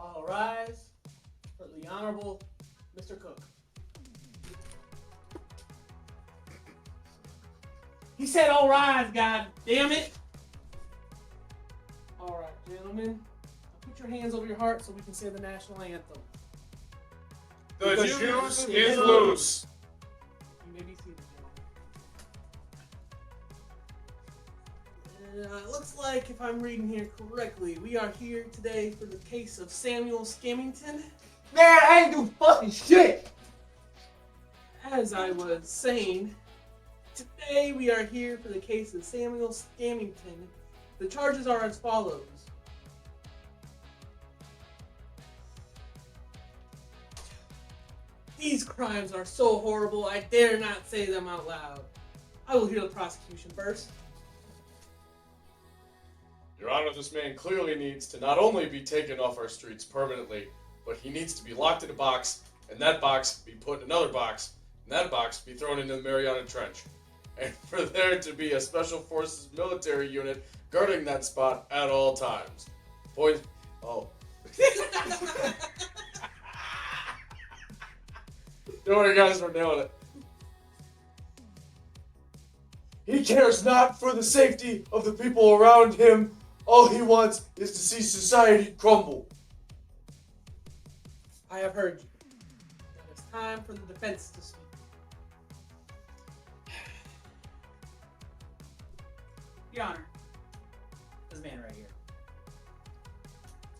All rise for the Honorable Mr. Cook. He said, all rise, God damn it. All right, gentlemen. Put your hands over your heart so we can say the national anthem. The juice is loose. You may be seated, gentlemen. It looks like, if I'm reading here correctly, we are here today for the case of Samuel Scammington. Man, I ain't do fucking shit. As I was saying, today we are here for the case of Samuel Scammington. The charges are as follows. These crimes are so horrible, I dare not say them out loud. I will hear the prosecution first. Your Honor, this man clearly needs to not only be taken off our streets permanently, but he needs to be locked in a box, and that box be put in another box, and that box be thrown into the Mariana Trench. And for there to be a Special Forces military unit guarding that spot at all times. Point. Oh. Don't worry, guys, we're nailing it. He cares not for the safety of the people around him. All he wants is to see society crumble. I have heard you. Now it's time for the defense to speak. Your Honor, this man right here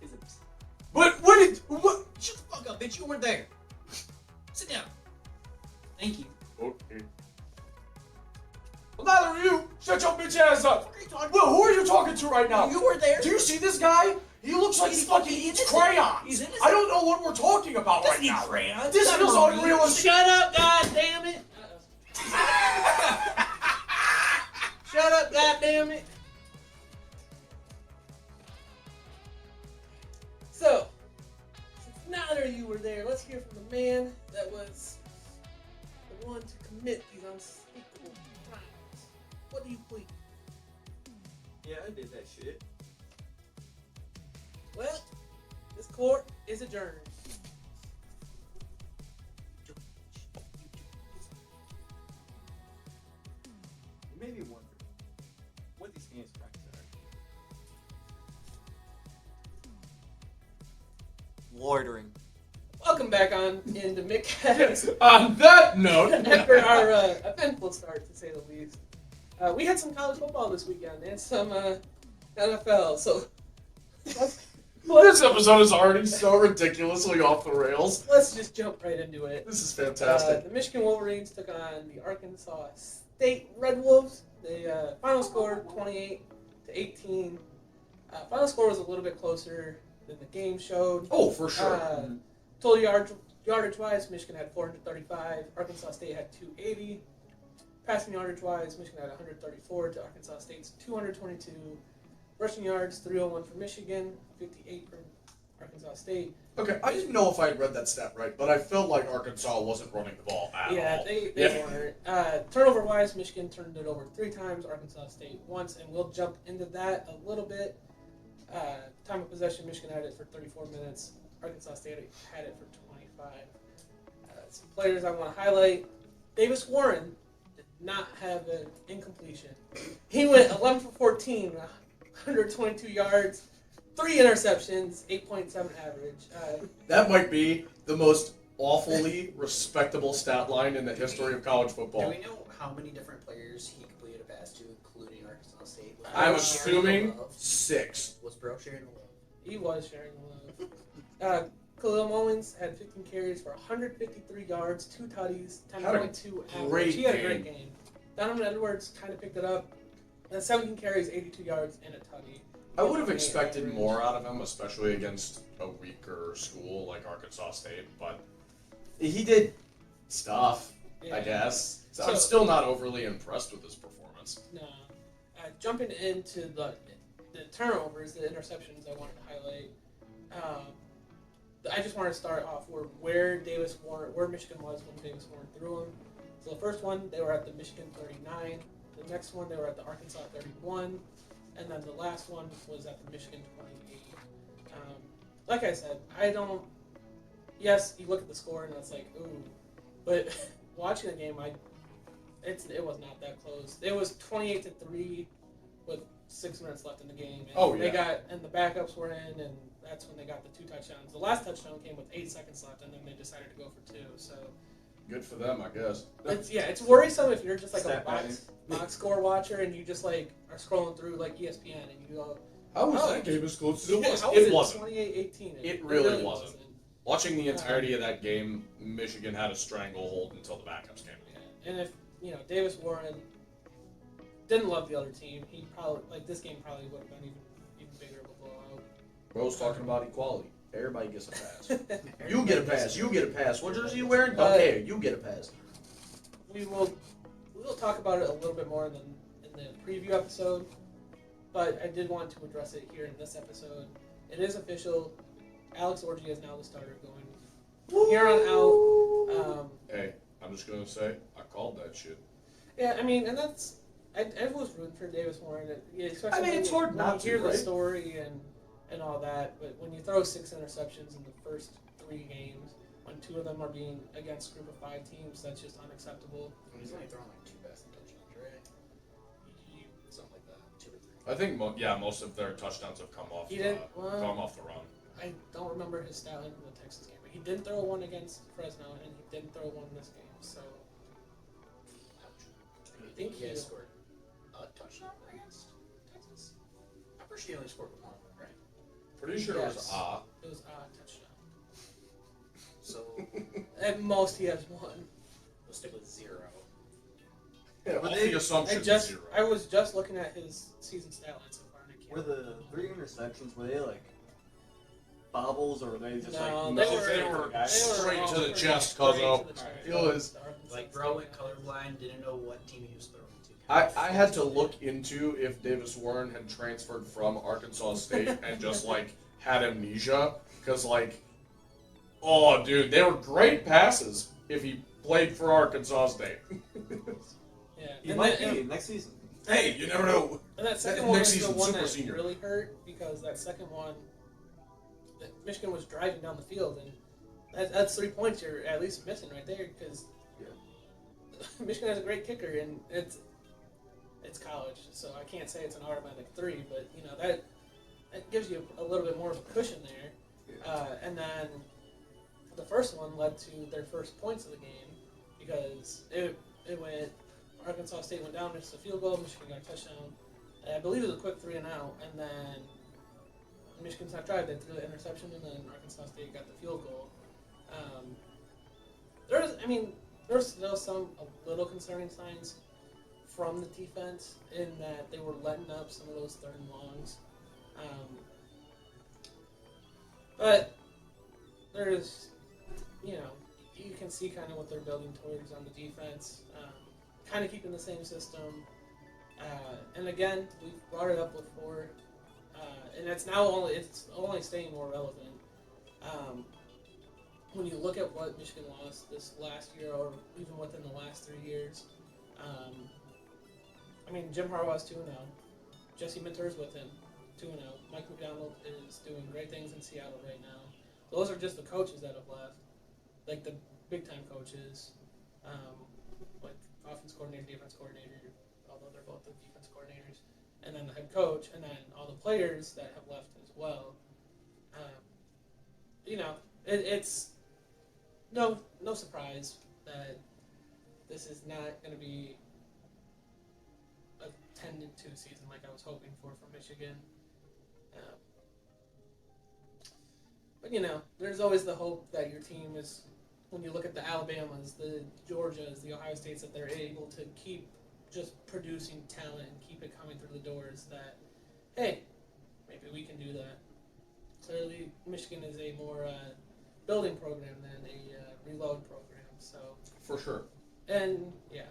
is a... What? Shut the fuck up, bitch. You weren't there. Sit down. Thank you. Okay. Well, neither of you, shut your bitch ass up. What are you talking Well, who are you talking to right now? You were there. Do you see this guy? He looks like he fucking eats innocent. crayons. He's innocent. I don't know what we're talking about right Doesn't eat now. crayons. This Not feels Marine. unrealistic. Shut up, goddammit! Shut up, goddammit! So, since neither of you were there, let's hear from the man that was the one to commit these unspeakable crimes. What do you plead? Yeah, I did that shit. Well, this court is adjourned. You made me wonder what these hands practice are. Loitering. Welcome back on into Mittcast. On that note, After our eventful start, to say the least. We had some college football this weekend and some NFL, so this episode is already so ridiculously off the rails. let's just jump right into it. This is fantastic. The Michigan Wolverines took on the Arkansas State Red Wolves. The final score 28-18. Final score was a little bit closer than the game showed. Oh, for sure. Total yardage-wise, Michigan had 435. Arkansas State had 280. Passing yardage-wise, Michigan had 134 to Arkansas State's 222. Rushing yards, 301 for Michigan, 58 for Arkansas State. Okay, I didn't know if I had read that stat right, but I felt like Arkansas wasn't running the ball at all. They weren't. Turnover-wise, Michigan turned it over 3 times, Arkansas State once, and we'll jump into that a little bit. Time of possession, Michigan had it for 34 minutes. Arkansas State had it for 25. Some players I want to highlight. Davis Warren did not have an incompletion. He went 11 for 14, 122 yards, 3 interceptions, 8.7 average. That might be the most awfully respectable stat line in the history of college Do football. we know how many different players he completed a pass to, including Arkansas State? Was I'm Bro sharing assuming the love? 6. Was Bro sharing the love? He was sharing the love. Khalil Mullins had 15 carries for 153 yards, 2 tutties, 10.2 average. He had a great game. Donovan Edwards kind of picked it up. 17 carries, 82 yards, and a tutty. I would have expected more out of him, especially against a weaker school like Arkansas State, but he did stuff, I guess. So I'm still not overly impressed with his performance. No. Jumping into the turnovers, the interceptions I wanted to highlight. I just want to start off where Michigan was when Davis Warren threw them. So the first one, they were at the Michigan 39. The next one, they were at the Arkansas 31. And then the last one was at the Michigan 28. like I said, I don't. Yes, you look at the score and it's like, ooh, but watching the game, it was not that close. It was 28-3 with 6 minutes left in the game. And and the backups were in, and that's when they got the 2 touchdowns. The last touchdown came with 8 seconds left, and then they decided to go for 2. So Good for them, I guess. it's worrisome if you're just like Stat a box score watcher and you just like are scrolling through like ESPN and you go, How was that game as close as it was? How It was wasn't. 28-18. It really wasn't. Watching the entirety of that game, Michigan had a stranglehold until the backups came in. Yeah. And if Davis Warren didn't love the other team, he probably this game probably would have been even bigger of a blowout. Bro's talking about equality. Everybody gets a pass. You get a pass. You get a pass. What jersey you wearing? Okay, you get a pass. We will talk about it a little bit more in the preview episode, but I did want to address it here in this episode. It is official. Alex Orji is now the starter going here on out. Hey, I'm just going to say, I called that shit. Yeah, I mean, and that's I was rooting for Davis Warren. Especially it's hard when not you hear to, the right? story and all that, but when you throw 6 interceptions in the first 3 games, when 2 of them are being against a group of 5 teams, that's just unacceptable. He's only throwing like 2 passing touchdowns, right? Something like that, 2 or 3. I think, most of their touchdowns have come off, come off the run. I don't remember his stat line from the Texas game, but he did throw one against Fresno, and he didn't throw one in this game. So I think he has scored a touchdown against Texas. I'm pretty sure he only scored 1, right? Pretty sure it was It was a touchdown. So At most, he has 1. we'll stick with 0. Yeah, Were off they- the assumption I 0. was just looking at his season stat line so far, and I can't. Were the 3 interceptions, were they like bobbles or were they just No, like they were guys? straight all to the pretty chest, straight cuzzo. to the chest. It was- Like bro went colorblind, didn't know what team he was throwing to. I had to look into if Davis Warren had transferred from Arkansas State and just, had amnesia. Because, oh, dude, they were great passes if he played for Arkansas State. Yeah, He and might then- be next season. Hey, you never know. And that second Next one was the season, one super that senior. really hurt because that second one, Michigan was driving down the field, and that's 3 points you're at least missing right there because Michigan has a great kicker, and it's college, so I can't say it's an automatic 3, but that gives you a little bit more of a cushion there. And then the first one led to their first points of the game because it went. Arkansas State went down, missed a field goal. Michigan got a touchdown. I believe it was a quick 3 and out, and then Michigan's not drive. They threw the interception, and then Arkansas State got the field goal. There's still some a little concerning signs from the defense in that they were letting up some of those 3rd and longs. But there's, you can see kind of what they're building towards on the defense. Kind of keeping the same system. And again, we've brought it up before, and it's only staying more relevant. When you look at what Michigan lost this last year, or even within the last 3 years, Jim Harbaugh's 2-0. Jesse Minter's with him, 2-0. Mike McDonald is doing great things in Seattle right now. Those are just the coaches that have left, like the big-time coaches, like offense coordinator, defense coordinator, although they're both the defense coordinators, and then the head coach, and then all the players that have left as well. It's no surprise that this is not going to be a 10-2 season like I was hoping for Michigan. But there's always the hope that your team is, when you look at the Alabamas, the Georgias, the Ohio States, that they're able to keep just producing talent and keep it coming through the doors, that, hey, maybe we can do that. Clearly, Michigan is a more building program than a reload program. So For sure. And, yeah,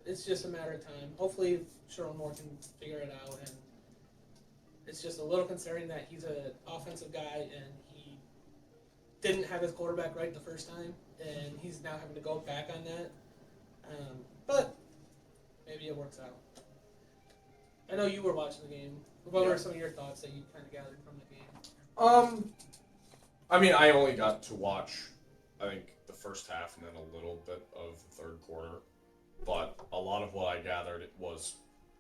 it's just a matter of time. Hopefully, Sherman Moore can figure it out. And it's just a little concerning that he's an offensive guy and he didn't have his quarterback right the first time, and he's now having to go back on that. But maybe it works out. I know you were watching the game. What were some of your thoughts that you kind of gathered from the game? I mean, I only got to watch, I think, the first half and then a little bit of the third quarter. But a lot of what I gathered was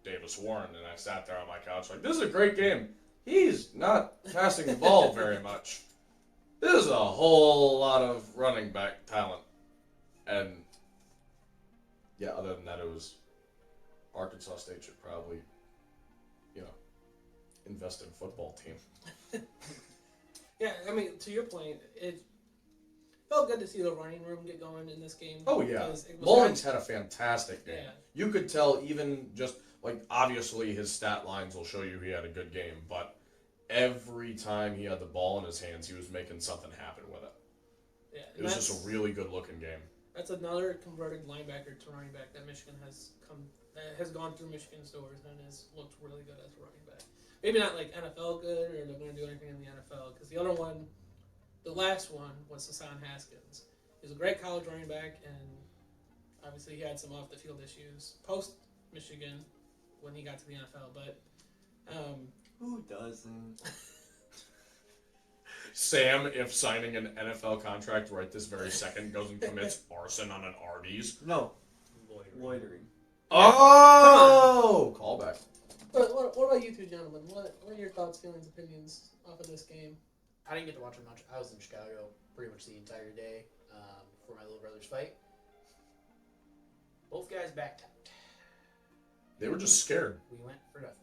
Davis Warren, and I sat there on my couch like, this is a great game. He's not passing the ball very much. This is a whole lot of running back talent. And, yeah, other than that, it was Arkansas State should probably, invest in a football team. Yeah, I mean, to your point, it felt good to see the running room get going in this game. Oh, yeah. It was Mullins had a fantastic game. Yeah. You could tell even just, obviously his stat lines will show you he had a good game, but every time he had the ball in his hands, he was making something happen with it. Yeah, It was just a really good-looking game. That's another converted linebacker to running back that Michigan has gone through Michigan's doors and has looked really good as a running back. Maybe not like NFL good, or they're going to do anything in the NFL, because the other one, the last one, was Hassan Haskins. He's a great college running back, and obviously he had some off-the-field issues post-Michigan when he got to the NFL, but... Who doesn't? Sam, if signing an NFL contract right this very second, goes and commits arson on an Arby's. No. Loitering. Oh! Callback. What about you two gentlemen? What are your thoughts, feelings, opinions off of this game? I didn't get to watch it much. I was in Chicago pretty much the entire day for my little brother's fight. Both guys backed out. They were just scared. We went for nothing.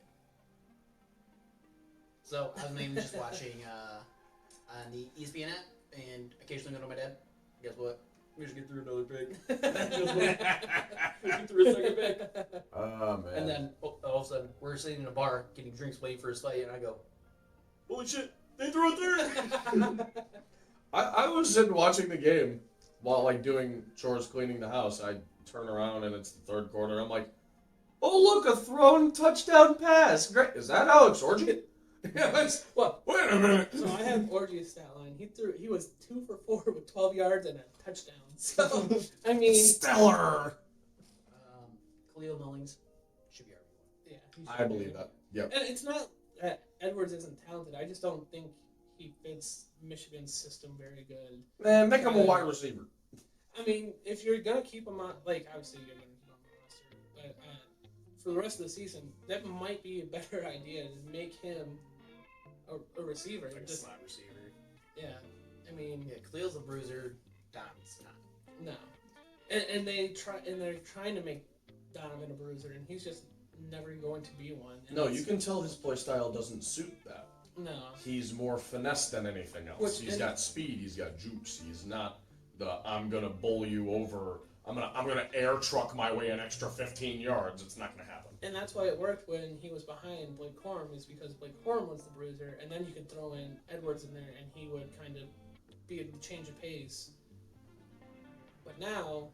So I was mainly just watching on the ESPN app and occasionally going to my dad. Guess what? We just get through another pick. We get through a second pick. Oh, man. And then all of a sudden, we're sitting in a bar getting drinks waiting for his fight, and I go, holy shit, they threw a third! I was sitting watching the game while, doing chores, cleaning the house. I turn around, and it's the third quarter. I'm like, oh, look, a thrown touchdown pass. Great. Is that Alex Orji? Yeah, Well, wait a minute. so I have Orgy's stat line. He was 2 for 4 with 12 yards and a touchdown. So, I mean... Stellar. Khalil Mullings should be our Yeah, he should I be. believe that. Yep. And it's not that Edwards isn't talented. I just don't think he fits Michigan's system very good. Man, make him a wide receiver. I mean, if you're going to keep him on... obviously you're going to keep him on the roster. But for the rest of the season, that might be a better idea to make him a receiver. like a Just, slot receiver. yeah. I mean... Yeah, Khalil's a bruiser. Don's not. No, and they're trying to make Donovan a bruiser, and he's just never going to be one. And No, you can tell his play style doesn't suit that. No, He's more finesse than anything else. He's got speed. He's got juice. He's not the I'm gonna bowl you over. I'm gonna air truck my way an extra 15 yards. It's not gonna happen. and that's why it worked when he was behind Blake Corum, is because Blake Corum was the bruiser, and then you could throw in Edwards in there, and he would kind of be a change of pace. But now,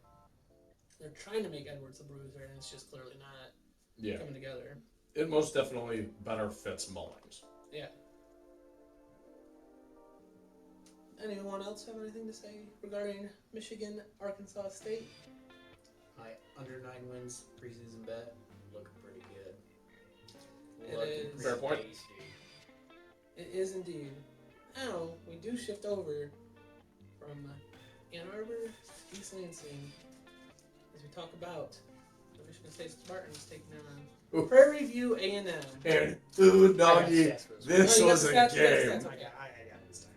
they're trying to make Edwards the bruiser, and it's just clearly not coming together. It most definitely better fits Mullings. Yeah. Anyone else have anything to say regarding Michigan, Arkansas State? My under 9 wins preseason bet looking pretty good. It Looking is. pretty Fair point. tasty. It is indeed. Now, we do shift over from Ann Arbor to East Lansing as we talk about the Michigan State Spartans taking on Prairie View A&M. And ooh, doggy, stats for this this one. No, you was a got the stats, game. that's I okay. got it this time.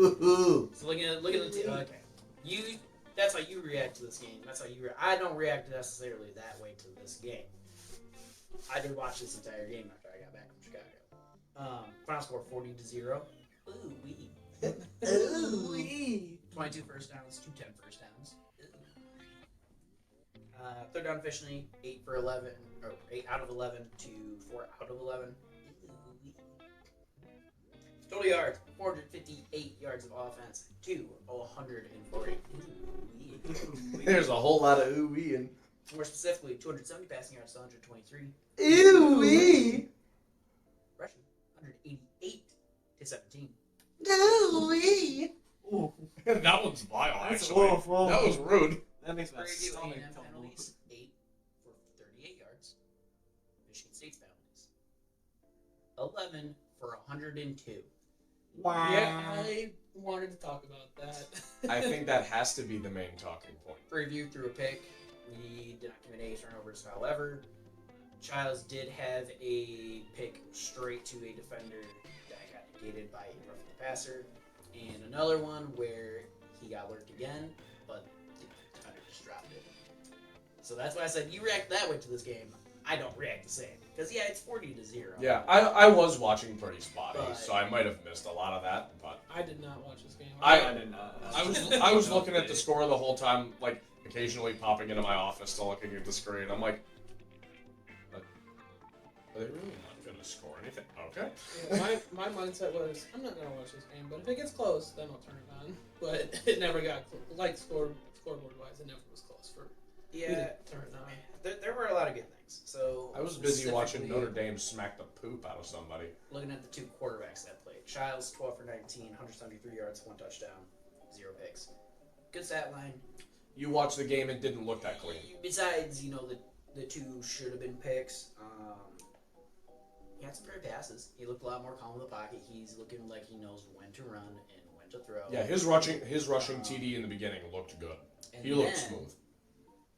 Ooh. So look at the team. Okay, that's how you react to this game. That's how you. I don't react necessarily that way to this game. I did watch this entire game after I got back from Chicago. Final score 40-0. Ooh wee. Ooh, wee. 22 first downs, 10 first downs. Third down efficiently, 8 out of 11 to 4 out of 11. Total yards, 458 yards of offense to 140. There's a whole lot of ooh-wee and More specifically, 270 passing yards to 123. ooh-wee. Rushing, 188 to 17. Ooh-wee. That one's vile, That's actually. awful. That was rude. That makes my Prairie View stomach A&M tumble. penalties, 8 for 38 yards. Michigan State's penalties, 11 for 102. Yeah, wanted to talk about that. I think that has to be the main talking point. Preview through a pick. We did not commit any turnovers, however. Childs did have a pick straight to a defender that got negated by a roughing the passer, and another one where he got lurked again, but the defender just dropped it. So that's why I said you react that way to this game. I don't react the same because yeah, it's 40-0. Yeah, I was watching pretty spotty, But- so I might have missed a lot of that. But I did not watch this game. I did not. I was looking at the score the whole time, like occasionally popping into my office to looking at the screen. I'm like, are they really not going to score anything? Okay. Yeah, my mindset was, I'm not going to watch this game, but if it gets close, then I'll turn it on. But it never got like scoreboard-wise, it never was close for me Yeah, to turn it on. there were a lot of good things. So I was busy watching specifically, Notre Dame smack the poop out of somebody. Looking at the two quarterbacks that played. Childs, 12 for 19, 173 yards, 1 touchdown, 0 picks. Good stat line. You watched the game and didn't look that clean. Besides, the two should have been picks. He had some great passes. He looked a lot more calm in the pocket. He's looking like he knows when to run and when to throw. Yeah, his rushing TD in the beginning looked good. And He looked then, smooth.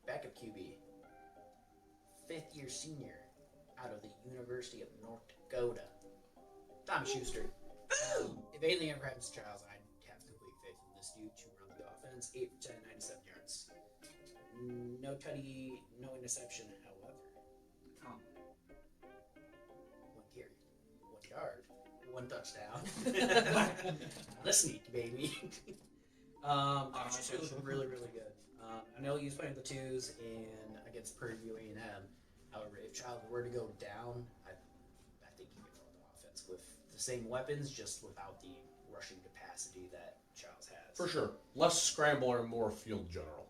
Backup QB, 5th-year senior out of the University of North Dakota, Tom Schuster. If anything ever happens to Childs, I'd have complete faith in this dude to run the offense. 8 for 10, 97 yards. No tutty, no interception, however. Oh. 1 carry, 1 yard, 1 touchdown. Listening, baby. Schuster looked really, really good. I know he was playing the twos and against Purdue A&M. However, if Childs were to go down, I think he could run the offense with the same weapons, just without the rushing capacity that Childs has. For sure. Less scrambler and more field general.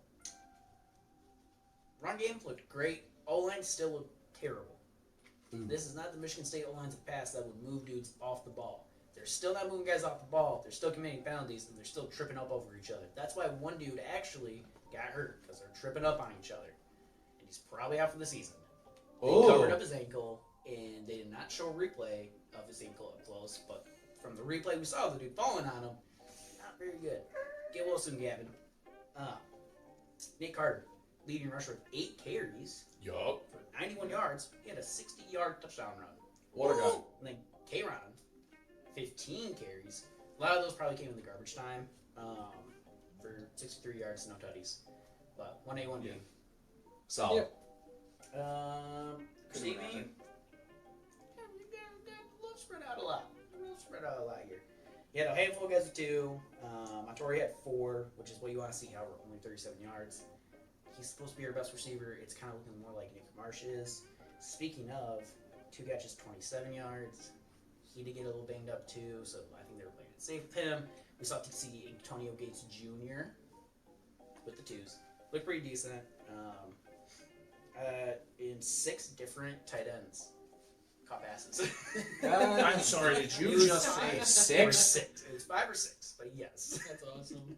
Run game looked great. O-line still looked terrible. Ooh. This is not the Michigan State O-lines of the past that would move dudes off the ball. They're still not moving guys off the ball. They're still committing penalties, and they're still tripping up over each other. That's why one dude actually got hurt, because they're tripping up on each other. And he's probably out for the season. They covered up his ankle, and they did not show a replay of his ankle up close, but from the replay we saw the dude falling on him, not very good. Get well soon, Gavin. Nate Carter, leading rusher with 8 carries Yup. for 91 yards. He had a 60-yard touchdown run. What a guy. And then K-Ron, 15 carries. A lot of those probably came in the garbage time for 63 yards, no tutties. But 1A, 1B. Solid. Stevie, got a little spread out a lot. Here. He had a handful of guys with 2. Montori had 4, which is what you want to see, however, only 37 yards. He's supposed to be our best receiver. It's kind of looking more like Nick Marsh is. Speaking of, 2 catches, 27 yards. He did get a little banged up too, so I think they were playing it safe with him. We saw TC Antonio Gates Jr. with the 2s. Looked pretty decent. In 6 different tight ends. Caught passes. I'm sorry, did you just say Or 6? 6. It was 5 or 6, but yes. That's awesome.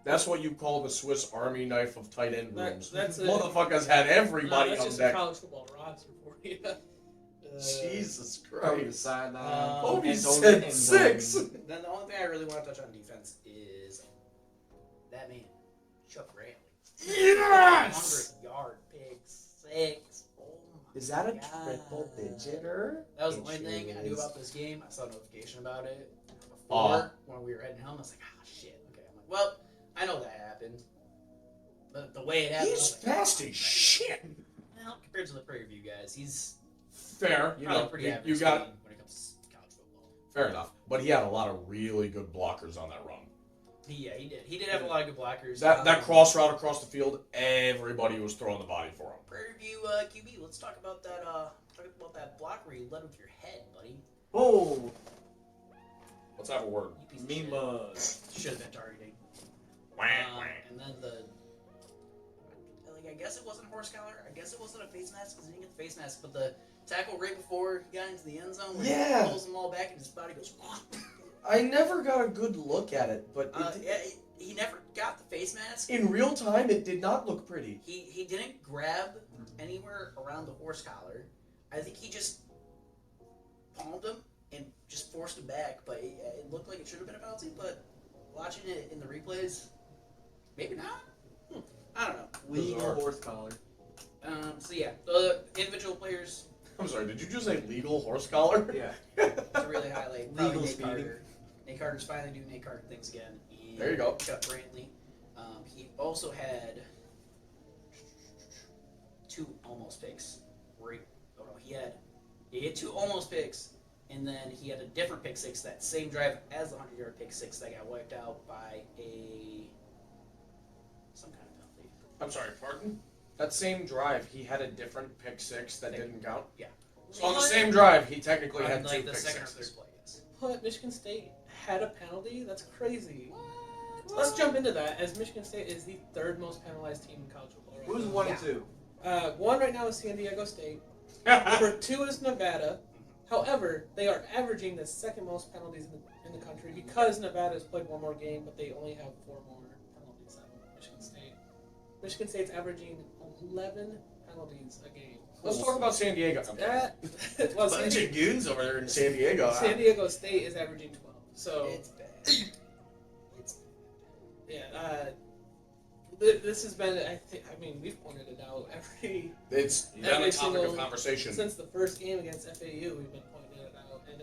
That's what you call the Swiss Army knife of tight end rooms. That's it. Motherfuckers had everybody That's on just deck. a college football roster for you. Jesus Cover the Christ. sideline. Kobe end zone, said end zone. 6. Then the only thing I really want to touch on defense is that man, Chuck Rayleigh. Yes! 100-yard pick 6. Oh my Is that a God. triple digiter? That was the only thing I knew about this game. I saw a notification about it before when we were heading home. I was like, ah, shit. Okay, I'm like, well, I know that happened. But the way it happened, He's I was like, fast as shit. well, compared to the Prairie View guys, he's Fair, you probably know, pretty average you got speed when it comes to college football. fair enough. But he had a lot of really good blockers on that run. Yeah, he did. He did have a lot of good blockers. That cross route across the field, everybody was throwing the body for him. Prairie View QB. Let's talk about that. Talk about that block where you led with your head, buddy. Oh, Let's have a word. You piece of me shit. mud. Should have been targeting. Wah, wah. And then I guess it wasn't horse collar. I guess it wasn't a face mask because he didn't get the face mask. But the tackle right before he got into the end zone, where Yeah. he pulls them all back and his body goes. I never got a good look at it, but He never got the face mask. in real time, it did not look pretty. He didn't grab anywhere around the horse collar. I think he just palmed him and just forced him back, but it looked like it should have been a penalty. But watching it in the replays, maybe not. I don't know. Legal Bizarre. horse collar. So yeah, the individual players I'm sorry, did you just say legal horse collar? Yeah. to really highlight. Probably Legal Nate speeding. Carter. Nate Carter's finally doing Nate Carter things again. And There you go. Chuck Brantley. He also had 2 almost picks. He had 2 almost picks, and then he had a different pick six that same drive as the 100-yard pick six that got wiped out by some kind of penalty. I'm sorry, pardon? That same drive, he had a different pick six that didn't count? Yeah. So on the same drive, he technically On, had like 2 the pick second or sixes. third play, yes. But Michigan State had a penalty? That's crazy. Let's jump into that, as Michigan State is the 3rd most penalized team in college football right Who's now. 1 and 2? 1 right now is San Diego State. Number 2 is Nevada. However, they are averaging the 2nd most penalties in the country because Nevada has played 1 more game, but they only have 4 more penalties than Michigan State. Michigan State's averaging 11 penalties a game. Let's talk about San Diego. That, well, San Bunch of goons over there in San Diego. San Diego State is averaging 12. So It's bad. yeah, this has been. I mean, we've pointed it out It's been a every topic of single- conversation. since the first game against FAU. We've been pointing it out, and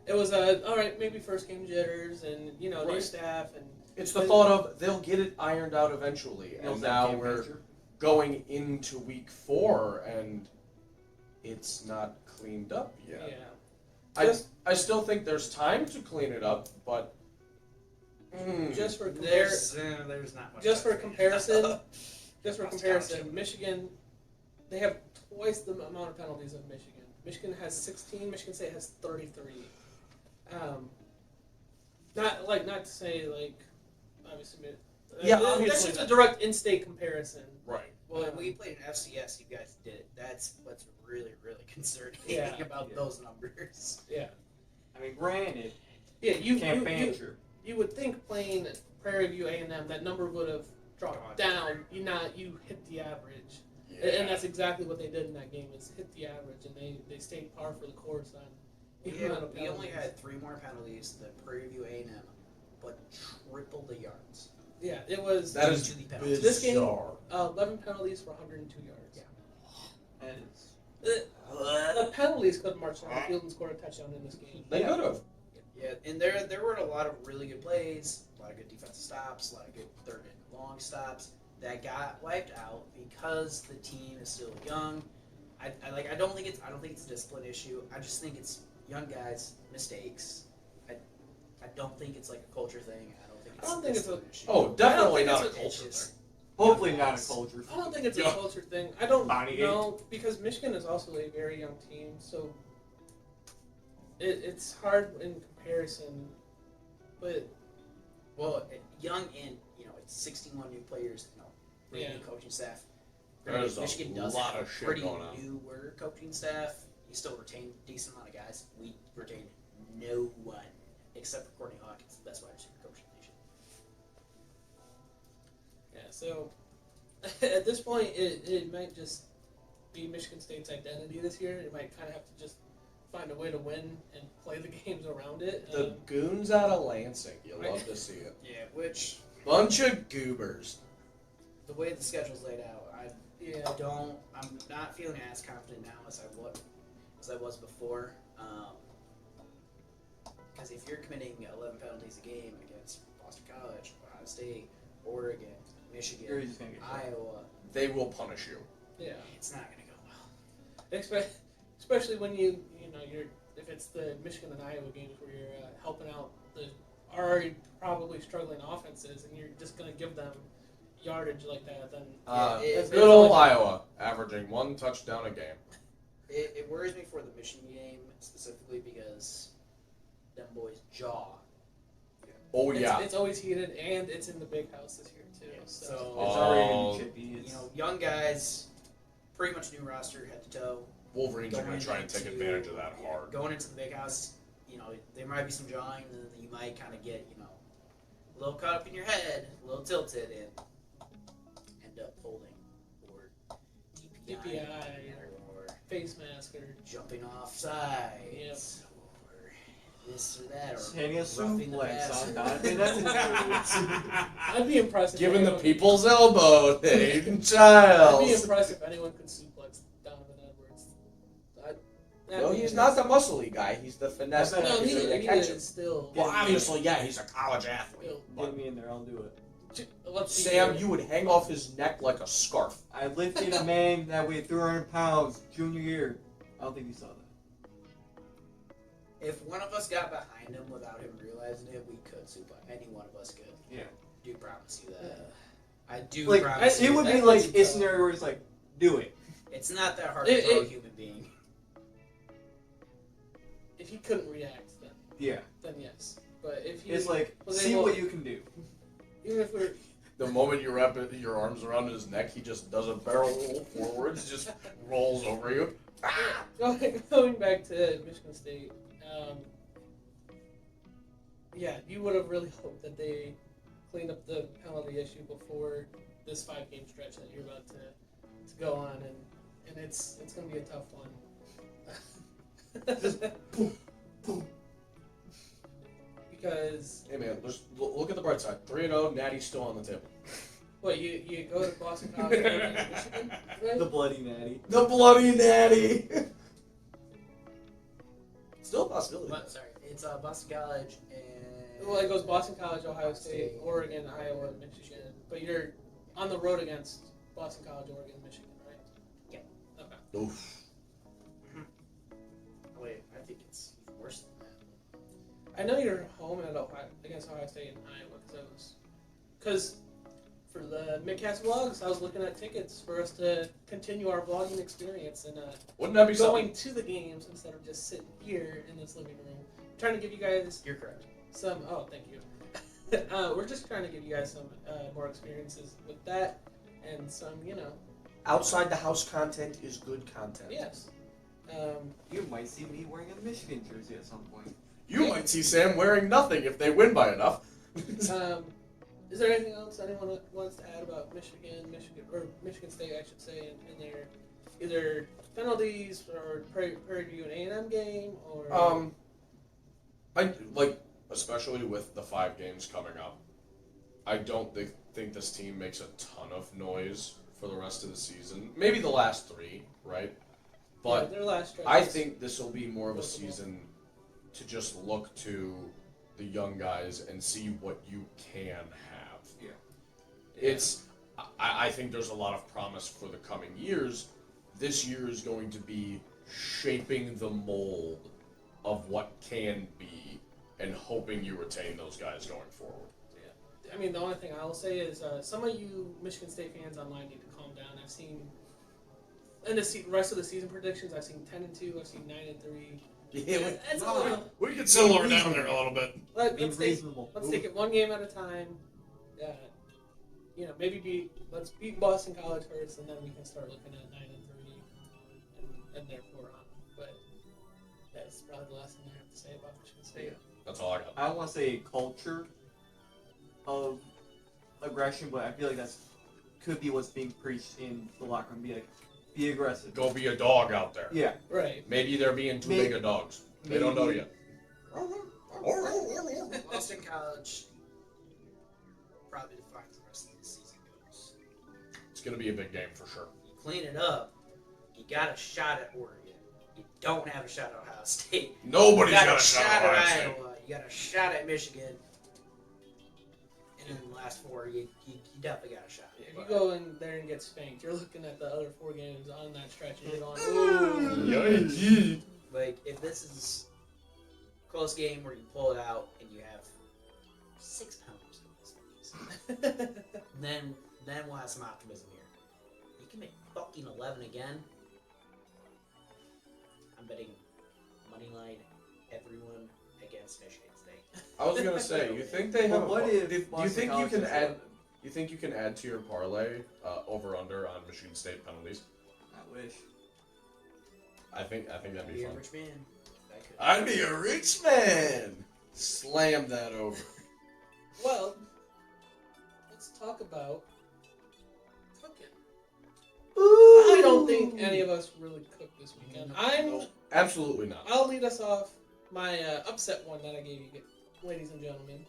it was all right. Maybe first game jitters, and new Right. staff, and It's the thought of they'll get it ironed out eventually, Knows and that now game we're manager. going into week 4, and it's not cleaned up yet. yeah. I still think there's time to clean it up, but Just for comparison, There's not much. just for time. comparison, just for Lost comparison, count. Michigan, they have twice the amount of penalties of Michigan. Michigan has 16. Michigan State has 33. Not to say obviously. Yeah, that's obviously just a direct in-state comparison. right. Well, when we played in FCS, you guys did it. That's what's really, really concerning Yeah. about those numbers. Yeah, I mean, granted, yeah. can't banter. You would think playing Prairie View A&M, that number would have dropped down. You hit the average, and that's exactly what they did in that game. Is hit the average, and they stayed par for the course on. the amount of We only penalties. had 3 more penalties than Prairie View A&M, but triple the yards. Yeah, it was. That is to the penalties. This game- bizarre. 11 penalties for 102 yards. Yeah. And it's The penalties could have marched on the field and scored a touchdown in this game. They could have. Yeah, and there were a lot of really good plays, a lot of good defensive stops, a lot of good 3rd and long stops that got wiped out because the team is still young. I don't think it's a discipline issue. I just think it's young guys mistakes. I don't think it's like a culture thing. I don't think it's I don't a think it's discipline issue. Oh, definitely I don't not a think culture it's thing. hopefully not a culture. I don't think it's a Yeah. culture thing. I don't Body know because Michigan is also a very young team, so it's hard in comparison. But Well, young and it's 61 new players. Brand Yeah. new coaching staff. There's a Michigan does lot have of a shit pretty going on. newer coaching staff. You still retain a decent amount of guys. We retained no one except for Courtney Hawkins, the best wide receiver coach in the nation. yeah, so at this point, it might just be Michigan State's identity this year. It might kind of have to just find a way to win and play the games around it. The goons out of Lansing, you love to see it. Yeah, which Bunch of goobers. the way the schedule's laid out, yeah, I'm not feeling as confident now as I was before. Because if you're committing 11 penalties a game against Boston College, Ohio State, Oregon, You're Michigan, just gonna get Iowa, They will punish you. yeah. it's not going to go well. Especially when you're if it's the Michigan and Iowa games where you're helping out the already probably struggling offenses and you're just gonna give them yardage like that, then It- Good old Iowa, averaging 1 touchdown a game. It worries me for the Michigan game specifically because them boys jaw. Oh yeah. it's always heated and it's in the big house this year too. Yeah, So so It's Oh. already gonna be chippy. It's, young guys, pretty much new roster head to toe. Wolverines are going to try and take advantage of that hard. Going into the big house, there might be some jawing, and then you might kind of get, a little caught up in your head, a little tilted, and end up holding or DPI DPI or face mask or jumping off sides Yep. or this or that, or Standing a roughing the suplex passer. on Donovan Edwards. I'd be impressed. If Giving the anyone- people's elbow, Hayden I'd be Giles. impressed if anyone could suplex Donovan Edwards. No, he's not the muscly guy. He's the finesse No, guy. No, so he they catch him. is still. Well, obviously, yeah, he's a college athlete. Still. But Get me in there, I'll do it. Let's see Sam, here. you would hang off his neck like a scarf. I lifted a man that weighed 300 pounds junior year. I don't think you saw that. If one of us got behind him without him realizing it, we could suplex. Any one of us could. Yeah. Do promise you that. I do Like, promise it you would that. be like a scenario where it's like, do it. It's not that hard to throw a human being. If he couldn't react, Yeah. then yes. But if he It's like, was see able- what you can do. even if we're The moment you wrap your arms around his neck, he just does a barrel roll forwards, just rolls over you. going back to Michigan State, yeah, you would have really hoped that they cleaned up the penalty issue before this 5-game stretch that you're about to go on, and it's going to be a tough one. Just boom, boom. Because Hey man, look at the bright side. 3-0, Natty's still on the table. what you go to Boston College, and Michigan, right? The bloody natty. The bloody Natty. Still a possibility. But sorry, it's Boston College and. Well, it goes Boston College, Ohio State, Oregon, Iowa, Michigan. But you're on the road against Boston College, Oregon, Michigan, right? Yeah. Okay. Oof. Wait, I think it's even worse than that. I know you're home at against Ohio State and Iowa because for the Mittcast vlogs, I was looking at tickets for us to continue our vlogging experience and Wouldn't that be going something? to the games instead of just sitting here in this living room. Trying to give you guys You're correct. some. Oh, thank you. We're just trying to give you guys some more experiences with that and some, Outside the house content is good content. yes. You might see me wearing a Michigan jersey at some point. You might see Sam wearing nothing if they win by enough. Is there anything else anyone wants to add about Michigan State, I should say, in their either penalties or Prairie View and A&M game or? I like, especially with the 5 games coming up. I don't think this team makes a ton of noise for the rest of the season. Maybe the last 3, right? But yeah, their last stretch I is- think this will be more of a season to just look to the young guys and see what you can have. Yeah. It's. I think there's a lot of promise for the coming years. This year is going to be shaping the mold of what can be and hoping you retain those guys going forward. I mean, the only thing I will say is some of you Michigan State fans online need to calm down. I've seen in the rest of the season predictions, I've seen 10-2, I've seen 9-3. Yeah, That's a no, little. We can settle her down there a little bit. Let's reasonable. take it one game at a time. Let's beat Boston College first, and then we can start looking at 9-3 and therefore on. But that's probably the last thing I have to say about Michigan State. That's all I got. I don't want to say culture of aggression, but I feel like that's could be what's being preached in the locker room. Be aggressive. Go be a dog out there. Yeah. Right. Maybe they're being too big of dogs. They don't know yet. Boston College probably defines the rest of the season goes. It's going to be a big game for sure. You clean it up, you got a shot at Oregon. You don't have a shot at Ohio State. Nobody's You got a shot at Ohio State. Iowa. You got a shot at Michigan. And in the last 4, you definitely got a shot. If you go in there and get spanked, you're looking at the other 4 games on that stretch, and you're going, ooh. Yikes. Like, if this is a close game where you pull it out and you have 6 penalties, then we'll have some optimism here. You can make fucking 11 again. I'm betting moneyline everyone against Michigan State. I was gonna say, you think they have? But what if do you Boston think you College can has add? 11? You think you can add to your parlay over under on Michigan State penalties? I wish. I think that'd be Be a fun. rich man. That could. I'd be a rich man. Slam that over. Well, let's talk about cooking. I don't think any of us really cooked this weekend. Absolutely not. I'll lead us off. my upset one that I gave you, ladies and gentlemen.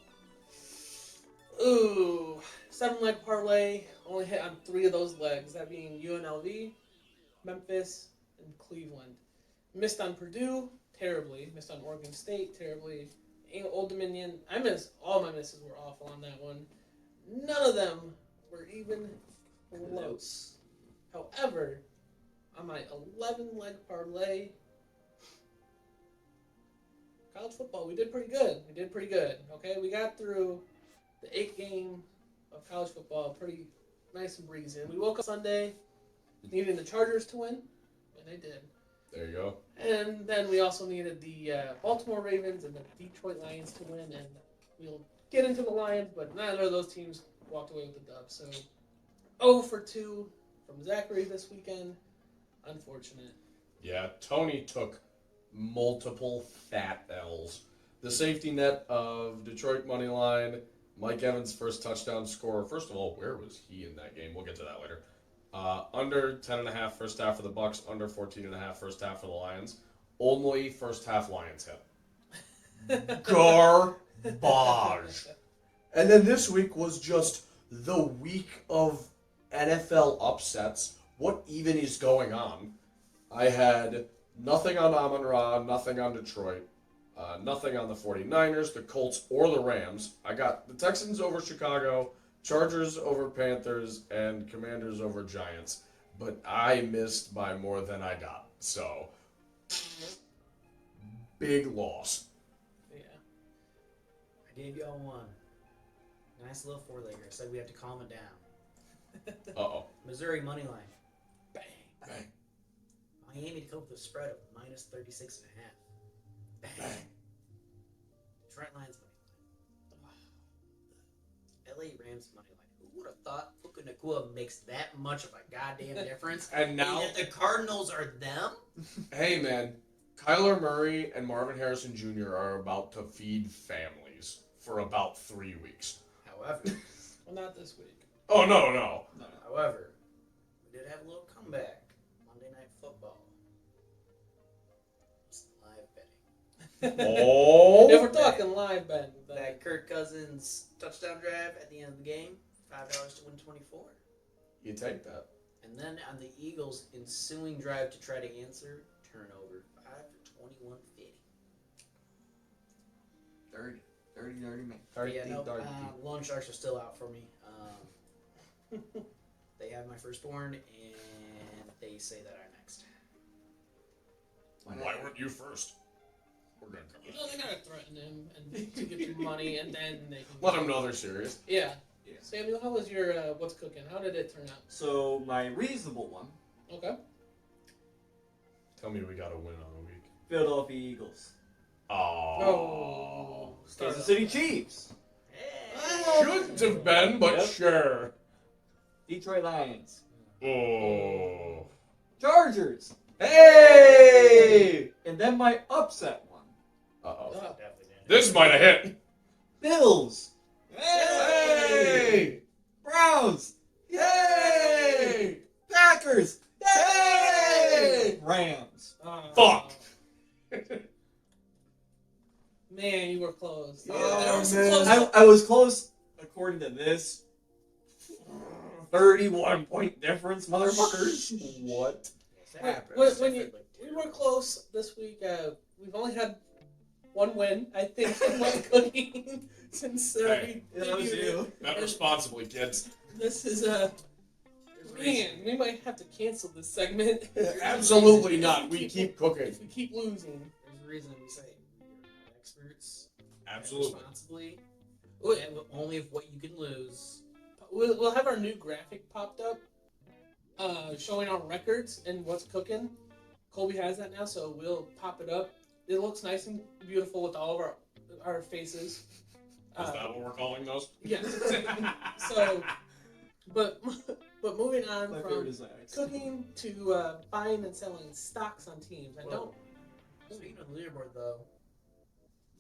Ooh, 7-leg parlay. Only hit on 3 of those legs. That being UNLV, Memphis, and Cleveland. Missed on Purdue, terribly. Missed on Oregon State, terribly. Old Dominion. All my misses were awful on that one. None of them were even close. However, on my 11-leg parlay, college football, we did pretty good. Okay, we got through the 8th game of college football pretty nice and breezy. And we woke up Sunday needing the Chargers to win, and they did. There you go. And then we also needed the Baltimore Ravens and the Detroit Lions to win, and we'll get into the Lions, but neither of those teams walked away with the dub. So 0 for 2 from Zachary this weekend. Unfortunate. Yeah, Tony took multiple fat L's. The safety net of Detroit money line, Mike Evans' first touchdown score. First of all, where was he in that game? We'll get to that later. Under 10.5 first half for the Bucks, under 14.5 first half for the Lions. Only first half Lions hit. Garbage. And then this week was just the week of NFL upsets. What even is going on? I had nothing on Amon-Ra, nothing on Detroit, nothing on the 49ers, the Colts, or the Rams. I got the Texans over Chicago, Chargers over Panthers, and Commanders over Giants. But I missed by more than I got. So, big loss. Yeah. I gave y'all one. Nice little 4-legger. I said we have to calm it down. Uh-oh. Missouri money line. Bang. Bang. Miami to cope with a spread of minus 36.5. Bang. Detroit Lions money line. LA Rams money line. Who would have thought Puka Nacua makes that much of a goddamn difference? And now, that the Cardinals are them? hey man, Kyler Murray and Marvin Harrison Jr. are about to feed families for about 3 weeks. However, Well, not this week. Oh, no. however, we did have a little comeback. Monday Night Football. It's live betting. Oh. If we're talking live betting, That Kirk Cousins touchdown drive at the end of the game, $5 to win 24. You take that. And then on the Eagles' ensuing drive to try to answer, turnover, 5 for 21-50. Dirty man. Loan Sharks are still out for me. They have my firstborn, and they say that I'm next. Why weren't you first? We're gonna cover well, they gotta threaten him and to get the money, and then they can Let them know they're serious. Yeah. Yeah. Samuel, how was your what's cooking? How did it turn out? So my reasonable one, Okay. Tell me we got a win on the week. Philadelphia Eagles. Oh. Kansas City Chiefs. Hey! Shouldn't have been, but Yep. sure. Detroit Lions. Oh. Chargers. Hey! And then my upset one, Uh-oh. Definitely did. This might have hit. Bills. Hey! Browns. Yay! Packers. Yay! Rams. Fuck. Man, you were close. Oh, There was some man. close- I was close according to this. 31 point difference, motherfuckers. What? We were close this week. We've only had one win, I think, in one cooking since Hey. we That was debuted. you. Bet responsibly, kids. This is man, we might have to cancel this segment. Absolutely not. We keep cooking. If we keep losing. There's a reason we say you're not experts. Absolutely. Responsibly. Wait. And only if what you can lose. We'll have our new graphic popped up, showing our records and what's cooking. Colby has that now, so we'll pop it up. It looks nice and beautiful with all of our faces. Is that what we're calling those? Yes. So, but moving on My from favorite is X. cooking to buying and selling stocks on teams. I don't. Speaking of leaderboard, though,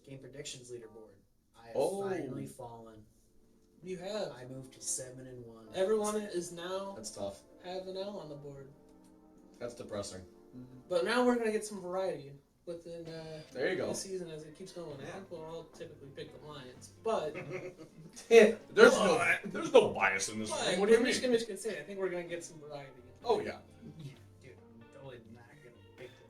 game predictions leaderboard. I have Oh. finally fallen. You have. I moved to 7-1. Everyone is now That's tough. have an L on the board. That's depressing. But now we're gonna get some variety. within There you go. the season as it keeps going. I Yeah. think we'll all typically pick the Lions, but There's no bias in this thing. What do you mean? Michigan State, I think we're gonna get some variety. Oh yeah. Dude, I'm totally not gonna pick the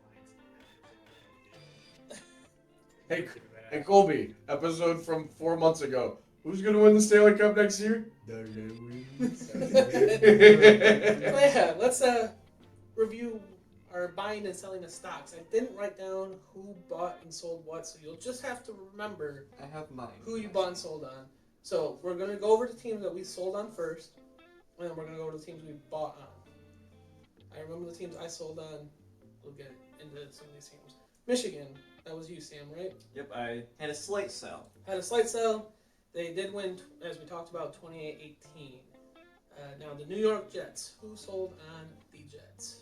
Lions. Hey Colby, episode from 4 months ago. Who's gonna win the Stanley Cup next year? But yeah, let's review our buying and selling of stocks. I didn't write down who bought and sold what, so you'll just have to remember I have mine. who you bought and sold on. So we're gonna go over the teams that we sold on first, and then we're gonna go over the teams we bought on. I remember the teams I sold on. We'll get into some of these teams. Michigan, that was you, Sam, right? Yep, I had a slight sell. Had a slight sell. They did win, as we talked about, 28-18. Now the New York Jets. Who sold on the Jets?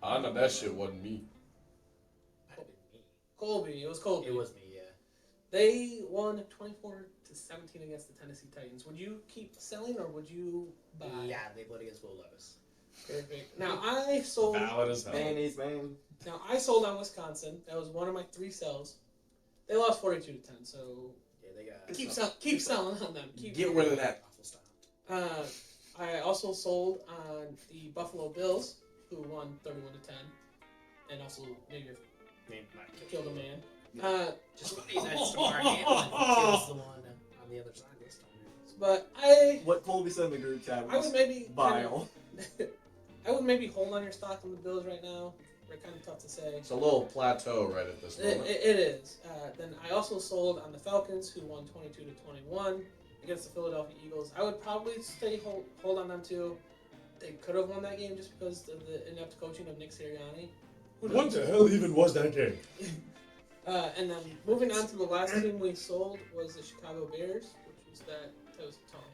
I know that shit wasn't me. Colby. It was Colby. It was me, yeah. They won 24-17 against the Tennessee Titans. Would you keep selling or would you buy? Yeah, they played against Will Levis. Perfect. Now I sold. Valid as hell. Mayonnaise, man. Now I sold on Wisconsin. That was one of my 3 sells. They lost 42-10. So Yeah, they got keep selling on them. Get rid of that. awful style. I also sold on the Buffalo Bills, who won 31-10, and also maybe killed a man. Just funny is that Stamar Hamlin kills the one on the other side this time. But What Colby said in the group chat I would was maybe vile. I would maybe hold on your stock on the Bills right now. They're kind of tough to say. It's a little plateau right at this moment. It is. Then I also sold on the Falcons, who won 22-21 against the Philadelphia Eagles. I would probably hold on them too. They could have won that game just because of the inept coaching of Nick Sirianni. Who knows? What the hell even was that game? And then moving on to the last team we sold was the Chicago Bears, which was that was Tony.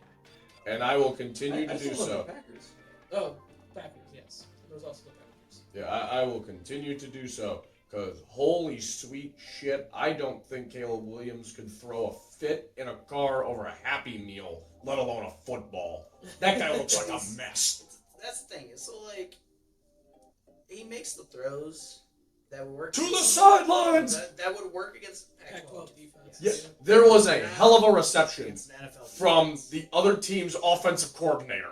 And I will continue I to do still love so. the Packers. Oh, Packers, yes. There was also the Packers. Yeah, I will continue to do so. Because holy sweet shit, I don't think Caleb Williams could throw a fit in a car over a Happy Meal, let alone a football. That guy looks like a mess. That's the thing. So like, he makes the throws that would work To the sidelines! That would work against Pac-12 defense. Yeah, there was a hell of a reception Against the NFL from defense. the other team's offensive coordinator.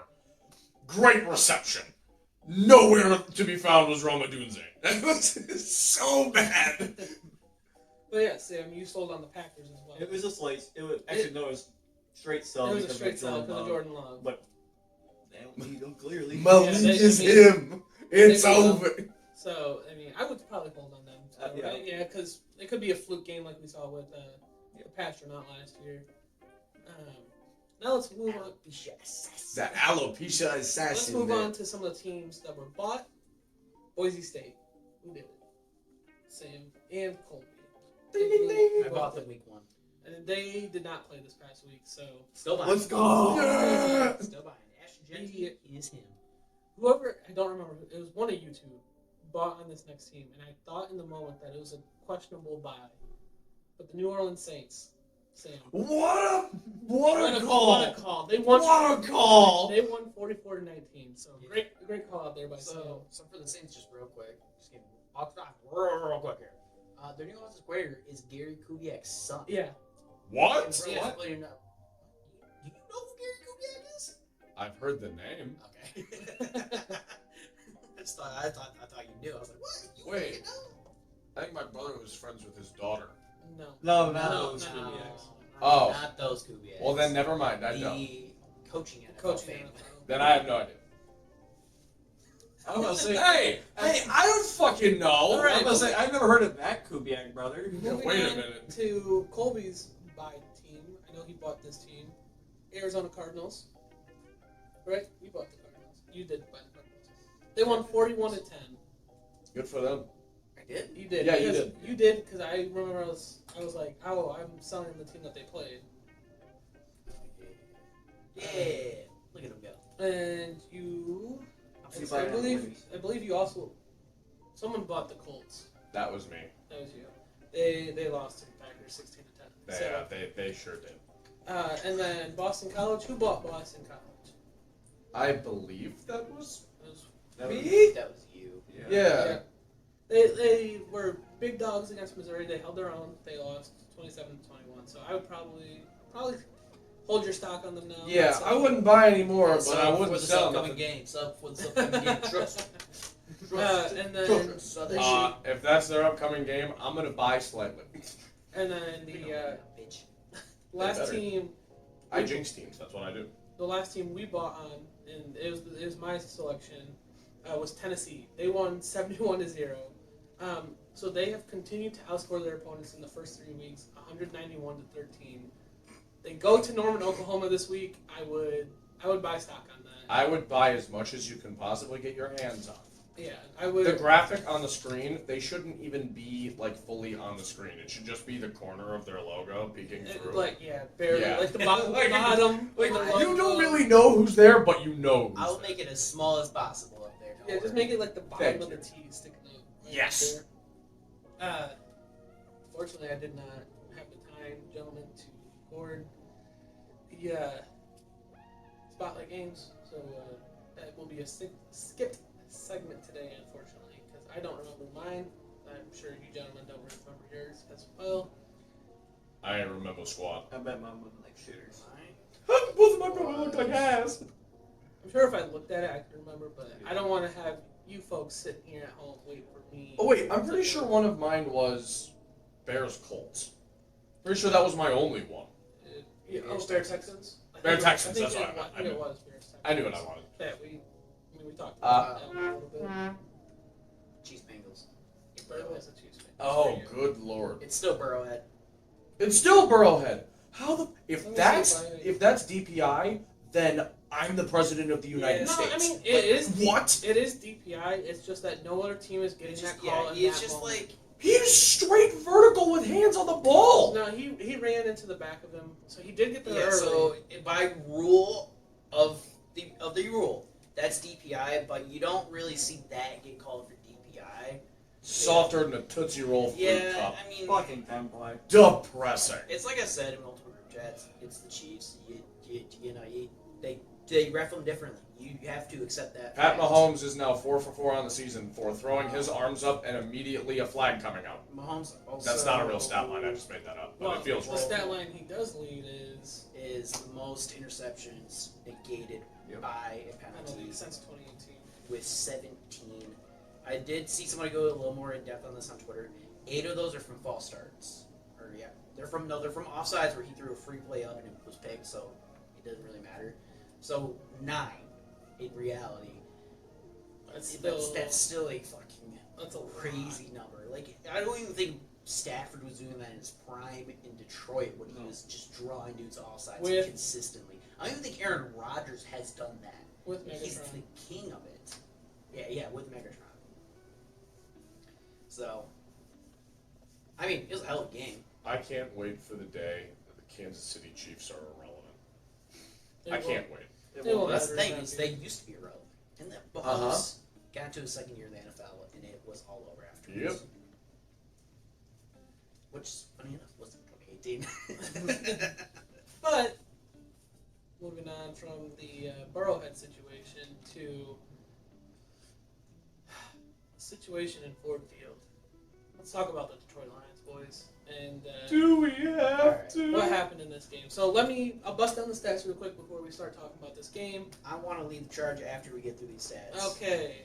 Great reception. Nowhere to be found was Roma Dunze. That was so bad. But yeah, Sam, you sold on the Packers as well. It was just like it was actually no, it was straight sell. It was a because straight of sell because of Jordan Jordan Love. But they don't need him clearly. Malik they- is I mean- him. It's They will. over. So, I mean, I would probably hold on them. So, Yeah. right? Yeah, because it could be a fluke game like we saw with the Patronaut last year. Now let's move on. That alopecia Let's assassin. move man. on to some of the teams that were bought. Boise State. Who did it? Sam and Colby. Ding, ding, ding. I bought them week 1. And they did not play this past week, so Still buying. Let's go. Yeah. Still buying. Ashton Jenkins is him. whoever, I don't remember, it was one of you two, bought on this next team, and I thought in the moment that it was a questionable buy. But the New Orleans Saints, Sam. What a What a call! call. They won. What a call! They won 44-19. So Yeah. great call out there by Sam. So for the Saints, just real quick, just give me, I'll stop real quick here. Their new offensive coordinator is Gary Kubiak's son. Yeah. What? And for Yeah. people who know- Do you know who Gary Kubiak is? I've heard the name. Okay. I thought you knew. I was like, what? You Wait. fucking know? I think my brother was friends with his daughter. No. No, not No, those no. Kubiaks. Oh. Not those Kubiaks. Well, then never mind. I know. The coaching NFL Coaching family. NFL. Then I have no idea. I was gonna say, Hey, I don't fucking know. All right. I was gonna say, I've never heard of that Kubiak brother. Moving Wait a on minute. to Colby's buy team. I know he bought this team. Arizona Cardinals. Right? You bought the Cardinals. You did buy the Cardinals. They won 41-10. Good for them. I did. You did. Yeah, you because- did. You did because I remember I was like, oh, I'm selling the team that they played. Yeah. Look at him go. And you, See, I by believe you also, someone bought the Colts. That was me. That was you. They lost to the Packers 16-10. So, They sure did. and then Boston College. Who bought Boston College? I believe that was It was That was- me. That was you. Yeah. They were big dogs against Missouri. They held their own. They lost 27-21. So I would probably hold your stock on them now. Yeah, So, I wouldn't buy any more, but Sub I for wouldn't this sell upcoming nothing. game. Sub for this upcoming game. Trust. and then If that's their upcoming game, I'm gonna buy slightly. and then the bitch. last better. team. I jinx teams. That's what I do. The last team we bought on, and it was my selection, was Tennessee. They won 71-0. So they have continued to outscore their opponents in the first 3 weeks, 191-13. They go to Norman, Oklahoma this week. I would buy stock on that. I would buy as much as you can possibly get your hands on. Yeah, I would. The graphic on the screen, they shouldn't even be like fully on the screen. It should just be the corner of their logo peeking through. Barely, Yeah. like the Like, bottom. Like, of the you logo. don't really know who's there, but you know who's I'll there. make it as small as possible up there. Yeah, just make it like the bottom Thank of the you. T sticking out. Right Yes. there. Fortunately, I did not have the time, gentlemen, to record the spotlight games, so that will be a skipped segment today, unfortunately, because I don't remember mine. I'm sure you gentlemen don't remember yours as well. I remember squad. I bet mine wasn't like shitters. Both of my brothers look like ass. I'm sure if I looked at it, I could remember, but I don't want to have you folks sitting here at home waiting for me. Oh wait, I'm pretty sure one of mine was Bears Colts. Pretty sure that was my only one. Bear Texans. Bear Texans, I think that's what I meant. I think it was Bears Texans. I knew what I wanted. Yeah, we talked about that one a little bit. Chiefs Bengals. But it was a Chiefs fan. Oh, good lord! It's still Burrowhead. It's still Burrowhead. How the Let me if see that's DPI, then I'm the president of the United No, States. I mean it is what? It is DPI. It's just that no other team is getting It's just, that call. in it's that just moment. like He was straight vertical with hands on the ball. No, he ran into the back of him, so he did get there yeah. early. So by rule of the rule, that's DPI, but you don't really see that get called for DPI. Softer than a Tootsie Roll fruit Yeah, cup. I mean, Fucking template. Depressing. it's like I said in multiple group chats. It's the Chiefs. They ref them differently. You have to accept that. Pat fact. Mahomes is now 4 for 4 on the season for throwing his arms up and immediately a flag coming out. Mahomes also That's not a real stat line. I just made that up, but well, it feels the right. stat line he does lead is the most interceptions negated Yep. by a penalty penalty since 2018. with 17. I did see somebody go a little more in depth on this on Twitter. 8 of those are from false starts. They're from offsides where he threw a free play up and it was picked, so it doesn't really matter. So 9 in reality. That's That's still a fucking that's a crazy number. Like I don't even think Stafford was doing that in his prime in Detroit when he was just drawing dudes off sides With- consistently. I don't even think Aaron Rodgers has done that. with He's Megatron. the king of it. Yeah, with Megatron. So, I mean, it was a hell of a game. I can't wait for the day that the Kansas City Chiefs are irrelevant. They I will- can't wait. It They will won't That's the matter thing in is that they game. used to be irrelevant, and then Mahomes Uh-huh. got into his second year in the NFL, and it was all over afterwards. Yep. Which, funny enough, was 2018. But moving on from the Burrowhead situation to the situation in Ford Field. Let's talk about the Detroit Lions, boys, and Do we have to? what happened in this game. So I'll bust down the stats real quick before we start talking about this game. I want to lead the charge after we get through these stats. Okay.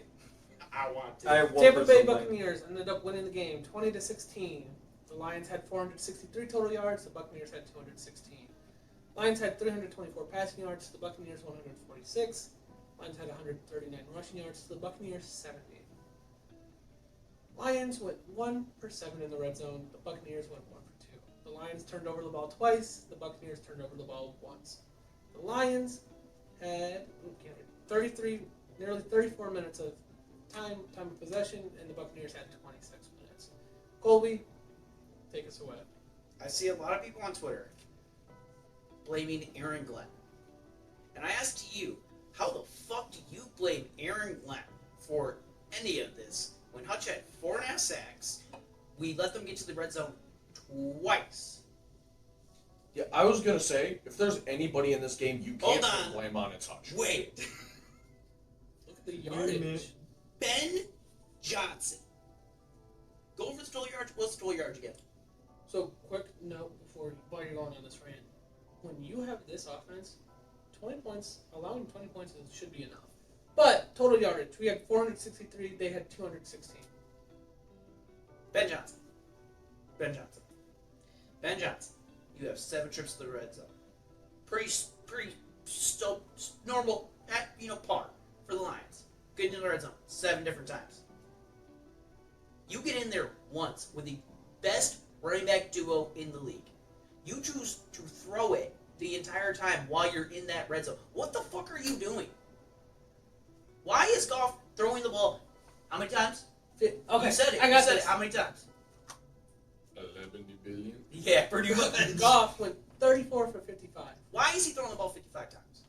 I want to. I have one Tampa Bay personal blame. Buccaneers ended up winning the game 20-16. The Lions had 463 total yards, the Buccaneers had 216. Lions had 324 passing yards, the Buccaneers 146. Lions had 139 rushing yards, the Buccaneers 70. Lions went 1 for 7 in the red zone, the Buccaneers went 1 for 2. The Lions turned over the ball twice, the Buccaneers turned over the ball once. The Lions had nearly 34 minutes of time of possession, and the Buccaneers had 26 minutes. Colby, take us away. I see a lot of people on Twitter blaming Aaron Glenn. And I ask you, how the fuck do you blame Aaron Glenn for any of this when Hutch had 4.5 sacks? We let them get to the red zone twice. Yeah, I was gonna say if there's anybody in this game you can't Hold on. Blame on its Hutch. Wait. Look at the yardage. Ben Johnson Go over the total yards. What's the total yards again? So, quick note while you're going on this rant. When you have this offense, 20 points, allowing 20 points should be enough. But, total yardage, we had 463, they had 216. Ben Johnson. You have 7 trips to the red zone. Pretty still normal, par for the Lions. Good in the red zone 7 different times. You get in there once with the best running back duo in the league. You choose to throw it the entire time while you're in that red zone. What the fuck are you doing? Why is Goff throwing the ball? How many times? Okay, You said it. I got you said this. it. How many times? 11 billion. Yeah, pretty much. Goff went 34 for 55. Why is he throwing the ball 55 times?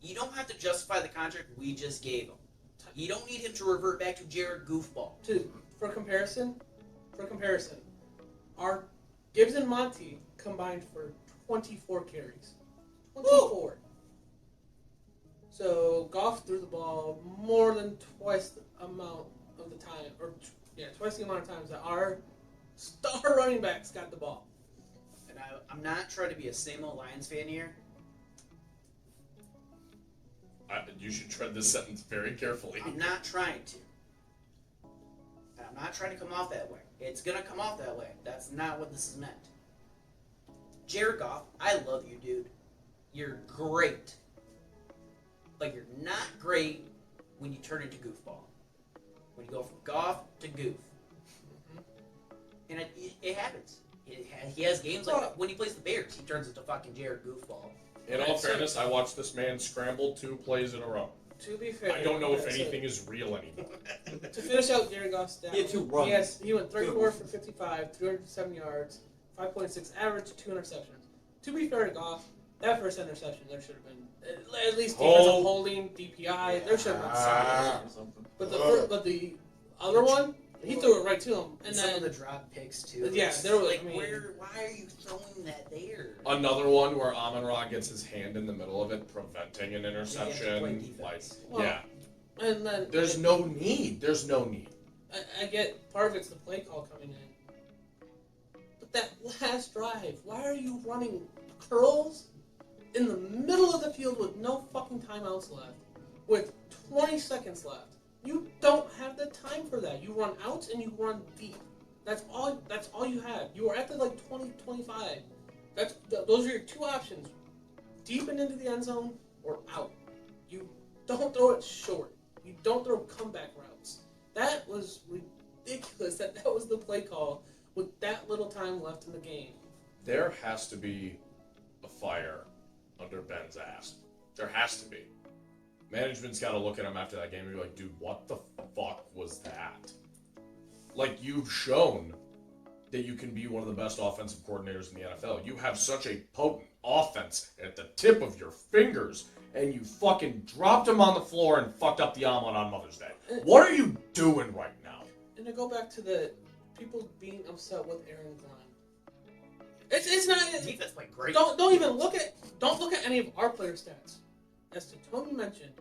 You don't have to justify the contract we just gave him. You don't need him to revert back to Jared Goofball. For comparison, our Gibbs and Monty combined for 24 carries. 24. Woo! So Goff threw the ball more than twice the amount of the time, twice the amount of times that our star running backs got the ball. And I'm not trying to be a same old Lions fan here. You should tread this sentence very carefully. I'm not trying to. And I'm not trying to come off that way. It's going to come off that way. That's not what this is meant. Jared Goff, I love you, dude. You're great. But you're not great when you turn into goofball. When you go from Goff to goof. And it happens. He has games like that. When he plays the Bears, he turns into fucking Jared Goofball. In all fairness, I watched this man scramble 2 plays in a row. To be fair, I don't know if anything is real anymore. To finish out Jared Goff's stat, He had 2 runs. he went 34 for 55, 307 yards, 5.6 average, 2 interceptions. To be fair to Goff, that first interception, there should have been at least defensive holding, DPI. There should have been something. But the other one, he threw it right to him, and some then of the drop picks too. Yeah, there was like, why are you throwing that there? Another one where Amon-Ra gets his hand in the middle of it, preventing an interception. And then there's no need. I get part of it's the play call coming in, but that last drive, why are you running curls in the middle of the field with no fucking timeouts left, with 20 seconds left? You don't have the time for that. You run out and you run deep. That's all you had. You were at the 20, 25. Those are your 2 options. Deep and into the end zone or out. You don't throw it short. You don't throw comeback routes. That was ridiculous that was the play call with that little time left in the game. There has to be a fire under Ben's ass. There has to be. Management's got to look at him after that game and be like, dude, what the fuck was that? Like, you've shown that you can be one of the best offensive coordinators in the NFL. You have such a potent offense at the tip of your fingers, and you fucking dropped him on the floor and fucked up the omelet on Mother's Day. What are you doing right now? And to go back to the people being upset with Aaron Glenn. It's not... Defense played great. Don't even look at any of our player stats. As to Tony mentioned,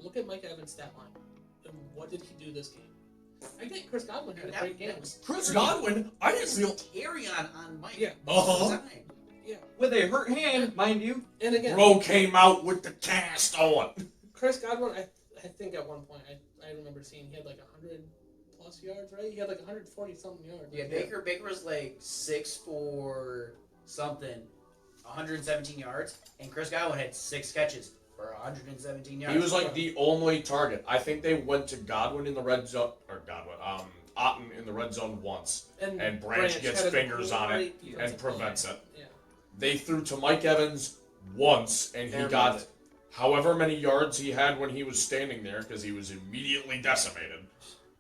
look at Mike Evans' stat line. And what did he do this game? I think Chris Godwin had a great game. Chris Godwin? I didn't feel... Carry on Mike. Yeah. Uh-huh. Yeah. With a hurt hand, mind you. And again... Bro came out with the cast on. Chris Godwin, I think at one point, I remember seeing he had 100 plus yards, right? He had 140-something yards. Yeah, Baker was 6 for something, 117 yards, and Chris Godwin had 6 catches for 117 yards. He was the only target. I think they went to Godwin in the red zone, Otten in the red zone once, and Branch gets fingers on it and prevents it. Yeah. They threw to Mike Evans once, and he got however many yards he had when he was standing there because he was immediately decimated.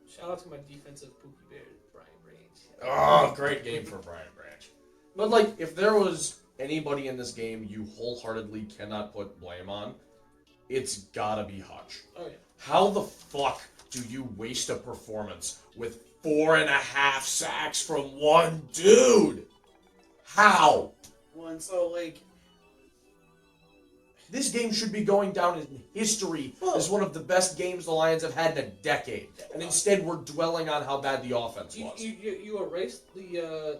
Shout out to my defensive Pookie Bear, Brian Branch. Oh, great game for Brian Branch. But if there was anybody in this game you wholeheartedly cannot put blame on, it's gotta be Hutch. Oh yeah. How the fuck do you waste a performance with 4.5 sacks from one dude? How? Well, and so This game should be going down in history as one of the best games the Lions have had in a decade. And instead, we're dwelling on how bad the offense was. You erase the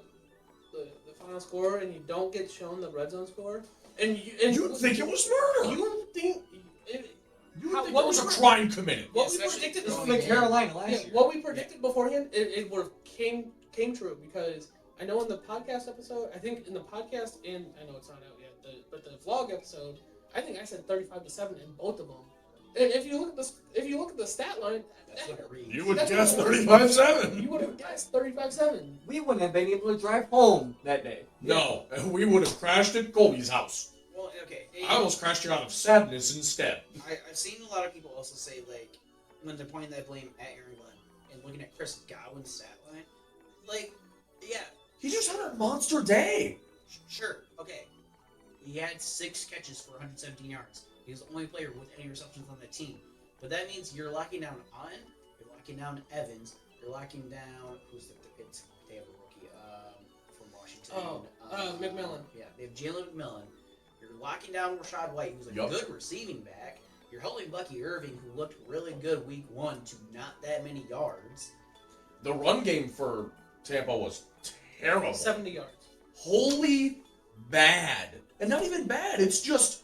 final score and you don't get shown the red zone score. And You'd think it was murder. You think There was a crime committed. What we predicted This was beforehand- like Carolina last yeah, year. what we predicted beforehand, it would have came true because I know in the podcast episode, I think in the podcast and I know it's not out yet, but the vlog episode, I think I said 35-7 in both of them. And if you look at the stat line, That's what it reads. You would That's guess what it 35-7. you would have guessed 35-7. We wouldn't have been able to drive home that day. No, and we would have crashed at Colby's house. Well, okay. I almost crashed here out of sadness instead. I've seen a lot of people also say, like, when they're pointing that blame at Aaron Glenn and looking at Chris Godwin's stat line, like, yeah, He just had a monster day. sure, okay. He had 6 catches for 117 yards. He was the only player with any receptions on that team. But that means you're locking down Allen, you're locking down Evans, you're locking down they have a rookie from Washington. McMillan. Yeah, they have Jalen McMillan. You're locking down Rashad White, who's a Yup. good receiving back. You're holding Bucky Irving, who looked really good week 1 to not that many yards. The run game for Tampa was terrible. 70 yards. Holy bad. And not even bad, it's just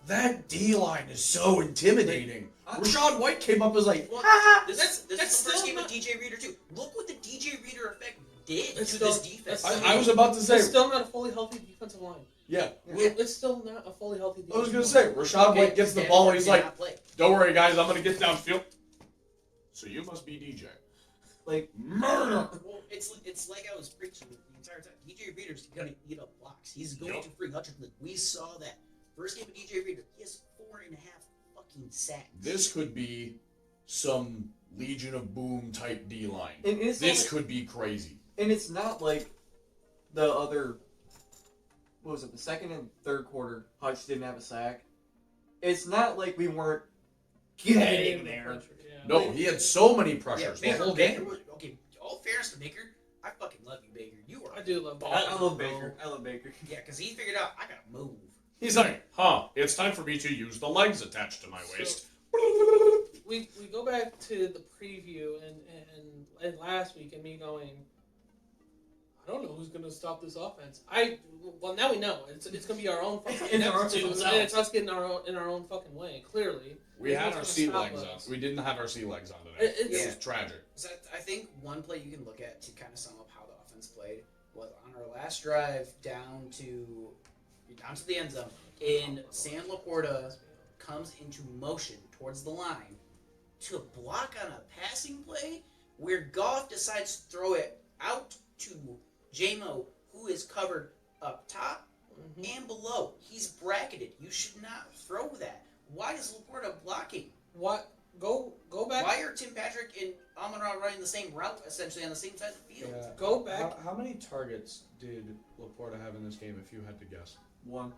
that D-line is so intimidating. Rashad White came up as like, Well, ha! this That's is the still first game not- with DJ Reader too. Look what the DJ Reader effect did It's to still- this defense. that's I was about to say, It's still not a fully healthy defensive line. yeah. It's still not a fully healthy I was defensive gonna line. say, Rashad White gets the ball and he's like, Cannot play. don't worry guys, I'm gonna get downfield. So you must be DJ. Like, Murder! Well, it's like I was preaching the entire time. DJ Reader's gonna eat up blocks. He's going Yup. to free Hutchinson. We saw that first game of DJ Reader. He has 4.5 fucking sacks. This could be some Legion of Boom type D-line. and it's This not, could be crazy. and it's not like the other. What was it? The second and third quarter, Hutch didn't have a sack. It's not like we weren't getting there. Yeah. No, he had so many pressures the whole game. Okay, all fairness to Baker, I fucking love you, Baker. You are. I do love Oh, that. I love Baker. I love Baker. Yeah, because he figured out I gotta move. He's like, it's time for me to use the legs attached to my waist. We go back to the preview and last week and me going, I don't know who's gonna stop this offense. Well now we know it's gonna be our own fucking It's our ineptitude, own and self. it's us getting in our own fucking way. Clearly, We Who's had gonna our sea stop legs on. us? We didn't have our sea legs on today. It's- It was tragic. So I think one play you can look at to kind of sum up how the offense played was on our last drive down to the end zone. And Sam Laporta comes into motion towards the line to block on a passing play where Goff decides to throw it out to JMO, who is covered up top and below. He's bracketed. You should not throw that. Why is Laporta blocking? What? Go back. Why are Tim Patrick and Amon-Ra running the same route, essentially on the same side of the field? Go back. How many targets did Laporta have in this game, if you had to guess? One.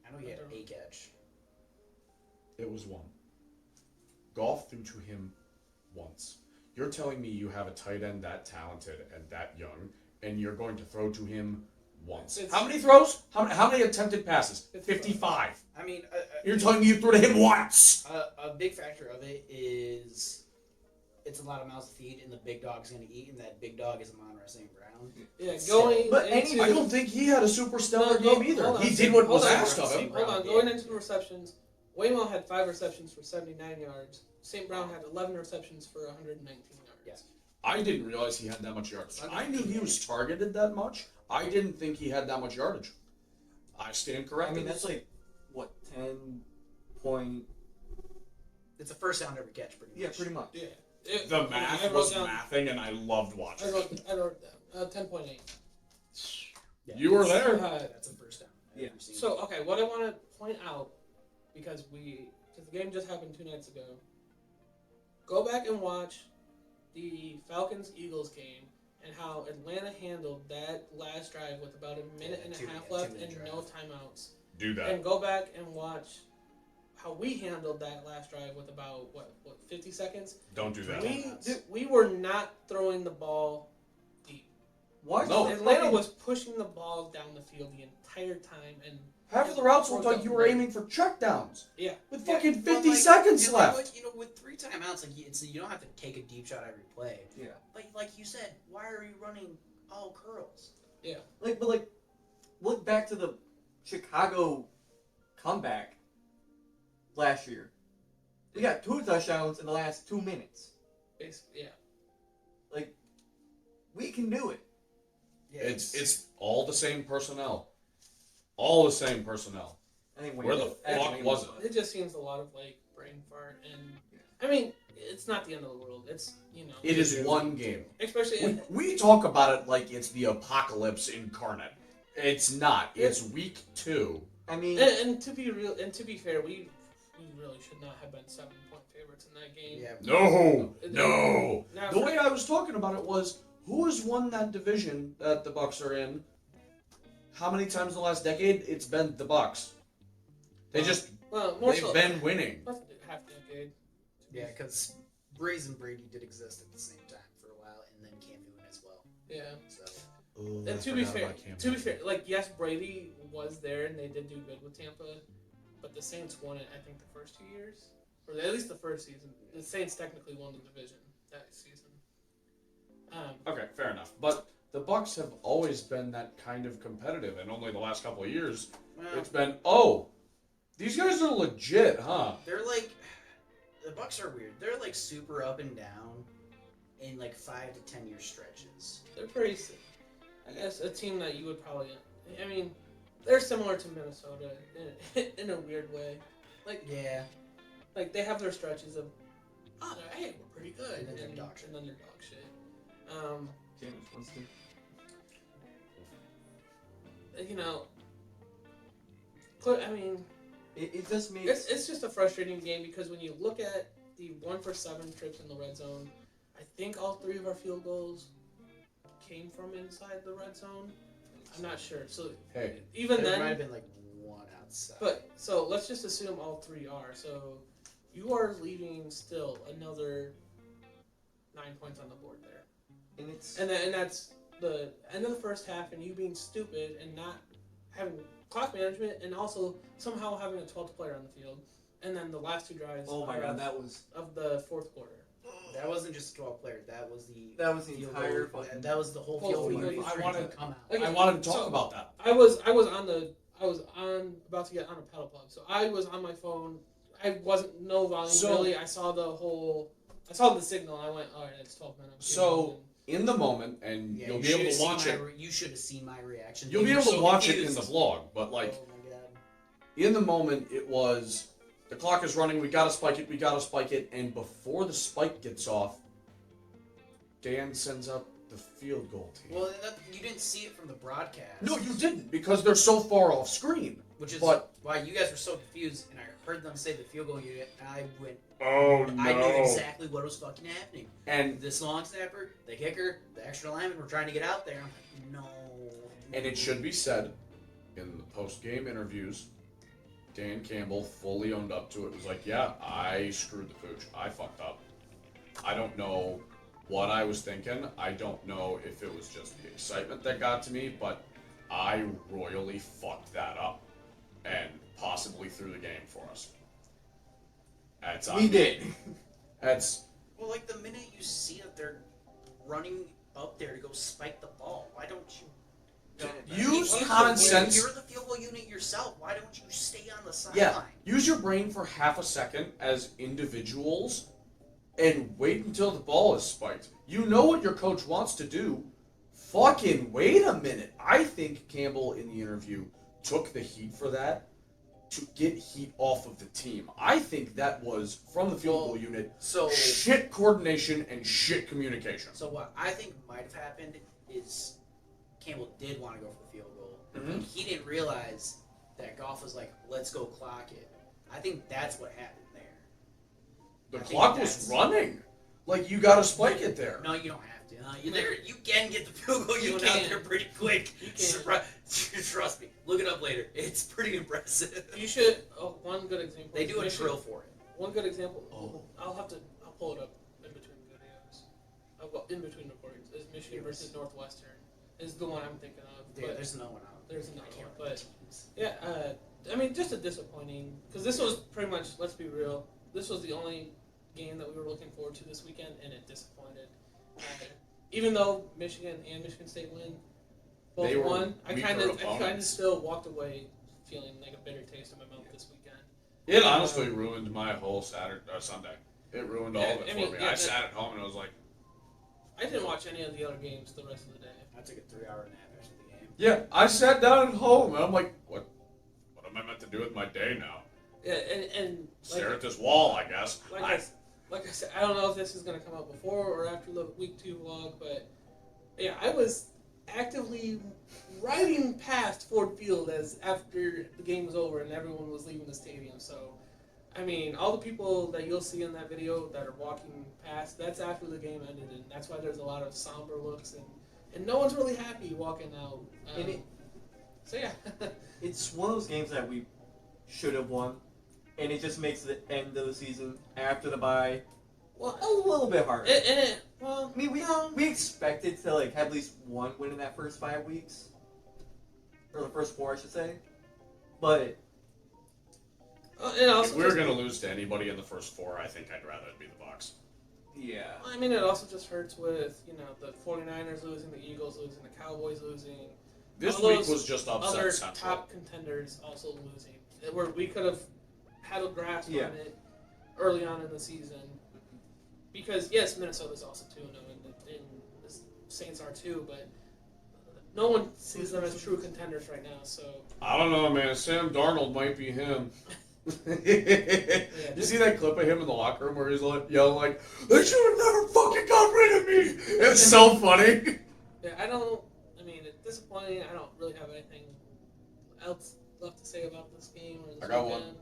I know he had a catch. It was one. Golf threw to him once. You're telling me you have a tight end that talented and that young, and you're going to throw to him once. It's- How many throws? How many attempted passes? 55. I mean, You're telling me you threw to him once? a big factor of it is it's a lot of mouths to feed, and the big dog's going to eat, and that big dog is Amon-Ra St. Brown. Yeah, going But into. I don't think he had a super stellar No, game either. hold on, He did what hold was on, asked of him. Hold on, going into the receptions, Waymo had 5 receptions for 79 yards. St. Brown had 11 receptions for 119 yards. Yes. I didn't realize he had that much yardage. I knew he was targeted that much. I didn't think he had that much yardage. I stand I corrected. mean, that's like, what, 10 point. It's a first down every catch, pretty much. Yeah, pretty much. Yeah. the math I wrote was down- mathing, and I loved watching. I wrote down 10.8. Yeah, You were it's- there. That's a first down. Yeah. Every single- So, okay, what I want to point out, because the game just happened 2 nights ago, go back and watch the Falcons-Eagles game and how Atlanta handled that last drive with about a minute and a half left and no timeouts. Do that. And go back and watch how we handled that last drive with about, what 50 seconds? Don't do that. We were not throwing the ball deep. Why? No. Atlanta was pushing the ball down the field the entire time, and Half of the routes looked like you were aiming for checkdowns. Yeah. With Yeah, fucking well, 50 like, seconds and, left. Like, with 3 timeouts, you don't have to take a deep shot every play. Yeah. But like you said, why are you running all curls? But look back to the Chicago comeback last year. We got 2 touchdowns in the last 2 minutes. Yeah. We can do it. Yeah, It's all the same personnel. All the same personnel. Anyway, Where the fuck was it? It just seems a lot of like brain fart, and I mean, it's not the end of the world. It's It is one game. especially We talk about it like it's the apocalypse incarnate. It's not. It's week 2. I mean, and to be real and to be fair, we really should not have been 7-point favorites in that game. Yeah. No. Now, The way I was talking about it was, who has won that division that the Bucks are in? How many times in the last decade? It's been the Bucks. more so They've been winning. half decade. Yeah, because Breeze and Brady did exist at the same time for a while, and then Cam Newton as well. Yeah. So And to be fair, like yes, Brady was there and they did do good with Tampa, but the Saints won it. I think the first 2 years, or at least the first season. The Saints technically won the division that season. Okay, fair enough. But the Bucks have always been that kind of competitive, and only the last couple of years, it's been, these guys are legit, huh? they're like the Bucks are weird. They're like super up and down in like 5 to 10 year stretches. They're pretty. I guess a team that you would probably. I mean, they're similar to Minnesota in a weird way. Yeah. Like they have their stretches of, hey, we're pretty good, And then they're dog shit. And then they're dog shit. James Winston. I mean, It just makes. it's just a frustrating game because when you look at the 1-for-7 trips in the red zone, I think all 3 of our field goals came from inside the red zone. I'm not sure. So Hey, even There then, might have been like 1 outside. but so let's just assume all 3 are. So you are leaving still another 9 points on the board there. And it's. And that's the end of the first half, and you being stupid and not having clock management, and also somehow having a 12th player on the field, and then the last 2 drives. Oh my god, that was. of the fourth quarter. That wasn't just 12 players. That was the. That was the field entire goal. fucking. That was the whole Full field field goal. goal. I wanted- to come out. Okay, I wanted to talk so- about that. I was on about to get on a pedal plug, so I was on my phone. I wasn't no volume So- really. I saw the signal. And I went, all right, it's 12 minutes. So, in the moment, and Yeah, you'll you be able should've to watch seen it. you should have seen my reaction. You'll be You were able to so watch it in confused. the vlog, but like, Oh my god. in the moment, it was, the clock is running, we gotta spike it, and before the spike gets off, Dan sends up the field goal team. Well, you didn't see it from the broadcast. No, you didn't, because they're so far off screen. Which is But- why you guys were so confused, and I heard them say the field goal unit, and I went, Oh I knew exactly what was fucking happening. And This long snapper, the kicker, the extra lineman were trying to get out there. I'm like, no. it should be said, in the post-game interviews, Dan Campbell fully owned up to it. Was like, yeah, I screwed the pooch. I fucked up. I don't know what I was thinking. I don't know if it was just the excitement that got to me, but I royally fucked that up and possibly threw the game for us. That's on We me. did. That's Well, like the minute you see that they're running up there to go spike the ball, why don't you? use If common sense. You're the field goal unit yourself. Why don't you stay on the sideline? Yeah, use your brain for half a second as individuals and wait until the ball is spiked. You know what your coach wants to do. Fucking wait a minute. I think Campbell in the interview took the heat for that to get heat off of the team. I think that was from the field goal unit. So Shit coordination and shit communication. So what I think might have happened is Campbell did want to go for the field goal. Mhm. He didn't realize that Goff was like, "Let's go clock it." I think that's what happened there. The I think clock was that's- running. Like, you gotta spike it there. No, you don't have to. You can get the field goal You unit can. out there pretty quick. You can. Trust me. Look it up later. It's pretty impressive. You should. One good example. They is do a Michigan. drill for it. One good example. Oh. I'll pull it up in between videos. In between recordings is Michigan versus Northwestern. is the one I'm thinking of. Yeah, But there's no one out. there's I another can't one. remember But teams. yeah, I mean, just a disappointing because this was pretty much. Let's be real. This was the only game that we were looking forward to this weekend, and it disappointed. Even though Michigan and Michigan State both They were won, I weaker kind of opponents. still walked away feeling like a bitter taste in my mouth this weekend. It honestly ruined my whole Sunday. It ruined all of it I for mean, me. yeah, I sat at home and I was like, I didn't watch any of the other games the rest of the day. I took a 3-hour nap after the game. yeah. I sat down at home and I'm like, what am I meant to do with my day now? Yeah, and Stare at this wall, I guess. like I said, I don't know if this is going to come out before or after the week 2 vlog, but yeah, I was actively riding past Ford Field as after the game was over and everyone was leaving the stadium. So, I mean, all the people that you'll see in that video that are walking past, that's after the game ended, and that's why there's a lot of somber looks and no one's really happy walking out. So yeah, It's one of those games that we should have won, and it just makes the end of the season after the bye well, a little bit harder. well, I mean, we expected to like have at least one win in that first 5 weeks, or the first 4, I should say. But and also If we were going to lose to anybody in the first 4, I think I'd rather it be the Bucs. yeah, I mean, it also just hurts with, the 49ers losing, the Eagles losing, the Cowboys losing. This All week those was just upset Other central. top contenders also losing. Where we could have had a grasp Yeah. on it early on in the season. Because, yes, Minnesota's also 2-0, and the Saints are too, but no one sees them as true contenders right now, so. I don't know, man. Sam Darnold might be him. You just- see that clip of him in the locker room where he's like yelling like, "They should have never fucking got rid of me." It's so funny. Yeah, it's disappointing. I don't really have anything else left to say about this game or this I got weekend. one.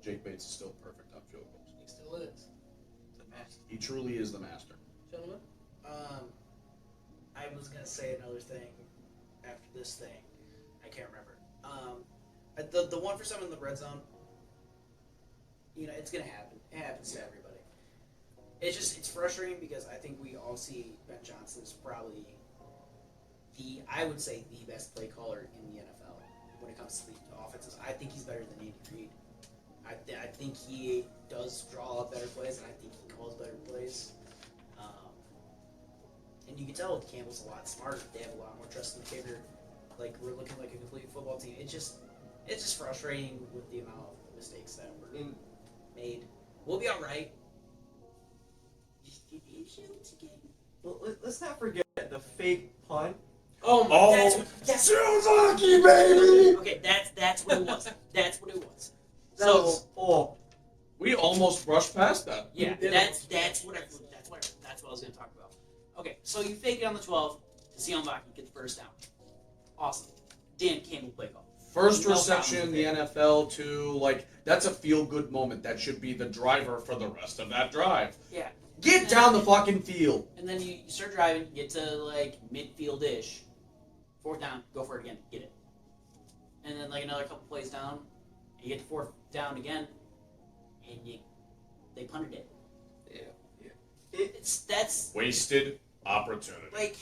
Jake Bates is still perfect on field goals. He still is. He truly is the master. Gentlemen? I was gonna say another thing after this thing. I can't remember. The one for someone in the red zone. It's gonna happen. It happens to everybody. It's frustrating because I think we all see Ben Johnson as probably I would say the best play caller in the NFL when it comes to the offenses. I think he's better than Andy Reid. I think he does draw up better plays, and I think he calls better plays. And you can tell Campbell's a lot smarter. They have a lot more trust in the kicker. Like, we're looking like a complete football team. It's just frustrating with the amount of mistakes that were made. We'll be all right. well, let's not forget the fake punt. Oh my Oh, That's Suzuki, baby! okay. That's what it was. That's what it was. That So was We almost brushed past that. yeah, did that's what I was gonna talk about. Okay, so you fake it on the 12 to see Mbaki get the first down. Awesome. Dan Campbell play call. First No reception in the problem. NFL too. That's a feel-good moment. That should be the driver for the rest of that drive. Yeah. Get down the fucking field. And then you start driving, get to like midfield-ish. 4th down, go for it again, get it. And then like another couple plays down, you get to 4th down again, and they punted it. That's Wasted opportunity. like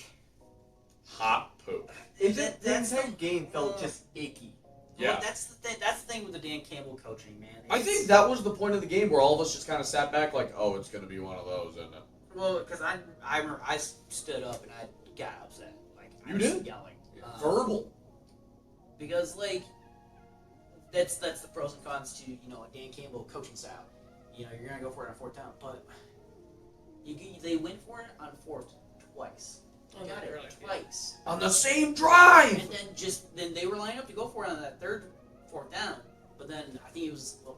Hot poop. the that's entire game felt just icky. Yeah. Well, that's the thing. That's the thing with the Dan Campbell coaching, man. I think that was the point of the game where all of us just kind of sat back like, oh, it's going to be one of those, isn't it? Well, because I remember I stood up and I got upset. Like I You was did? yelling. Verbal. Because like that's the pros and cons to a Dan Campbell coaching style. You're gonna go for it on 4th down, but they went for it on 4th twice. Oh, Got not it really. twice. On the same drive! And then they were lining up to go for it on that 4th down. But then I think it was a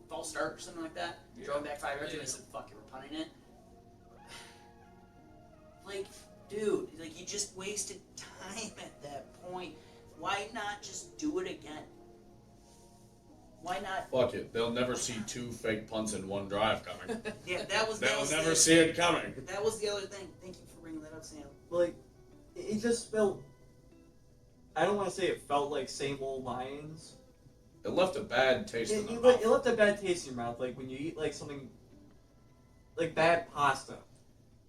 false start or something like that. Drove back 5 yards and they said, "Fuck it, we're punting it." Like, dude, like you just wasted time at that point. Why not just do it again? Why not? Fuck it. They'll never see 2 fake punts in one drive coming. Yeah, that was They'll never see it coming. That was the other thing. Thank you for bringing that up, Sam. Like, it just felt. I don't want to say it felt like same old Lions. It left a bad taste in the It mouth. left a bad taste in your mouth, like when you eat like something like bad pasta.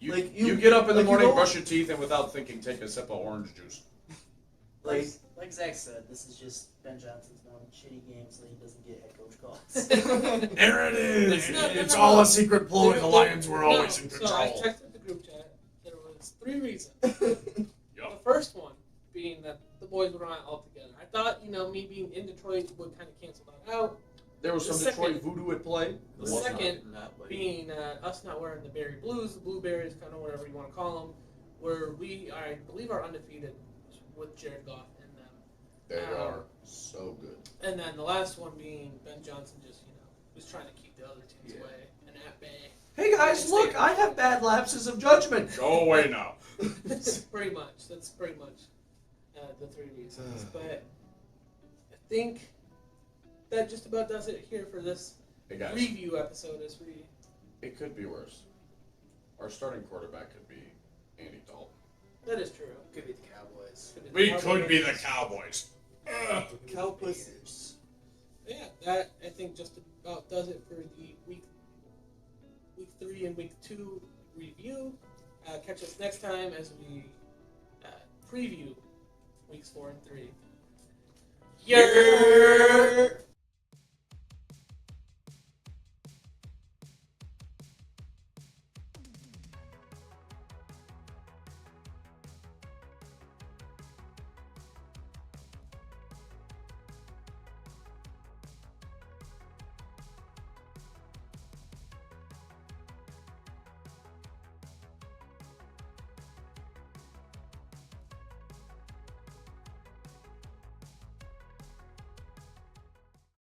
You get up in the like, you morning, don't- brush your teeth, and without thinking, take a sip of orange juice. Like Zach said, this is just Ben Johnson's one shitty game so he doesn't get head coach calls. There it is. No, It's no, all no. a secret ploy. The Lions were always in So I control. texted the group chat. There was 3 reasons. The first one being that the boys were not all together. I thought, me being in Detroit would kind of cancel that out. There was The some second- Detroit voodoo at play. The It was second not, but- being us not wearing the berry blues, the blueberries, kind of whatever you want to call them, where I believe, are undefeated with Jared Goff in them. They are so good. And then the last one being Ben Johnson just, was trying to keep the other teams Yeah. away and at bay. Hey guys, look! I have bad lapses of judgment. Go away now. That's pretty much the 3 reasons. But I think that just about does it here for this Hey guys, review episode. it could be worse. Our starting quarterback could be Andy Dalton. That is true. Could be the Cowboys. We could be the Cowboys. Cowpussers. Yeah, that I think just about does it for the week 3 and week 2 review. Catch us next time as we preview weeks 4 and 3. Yeah.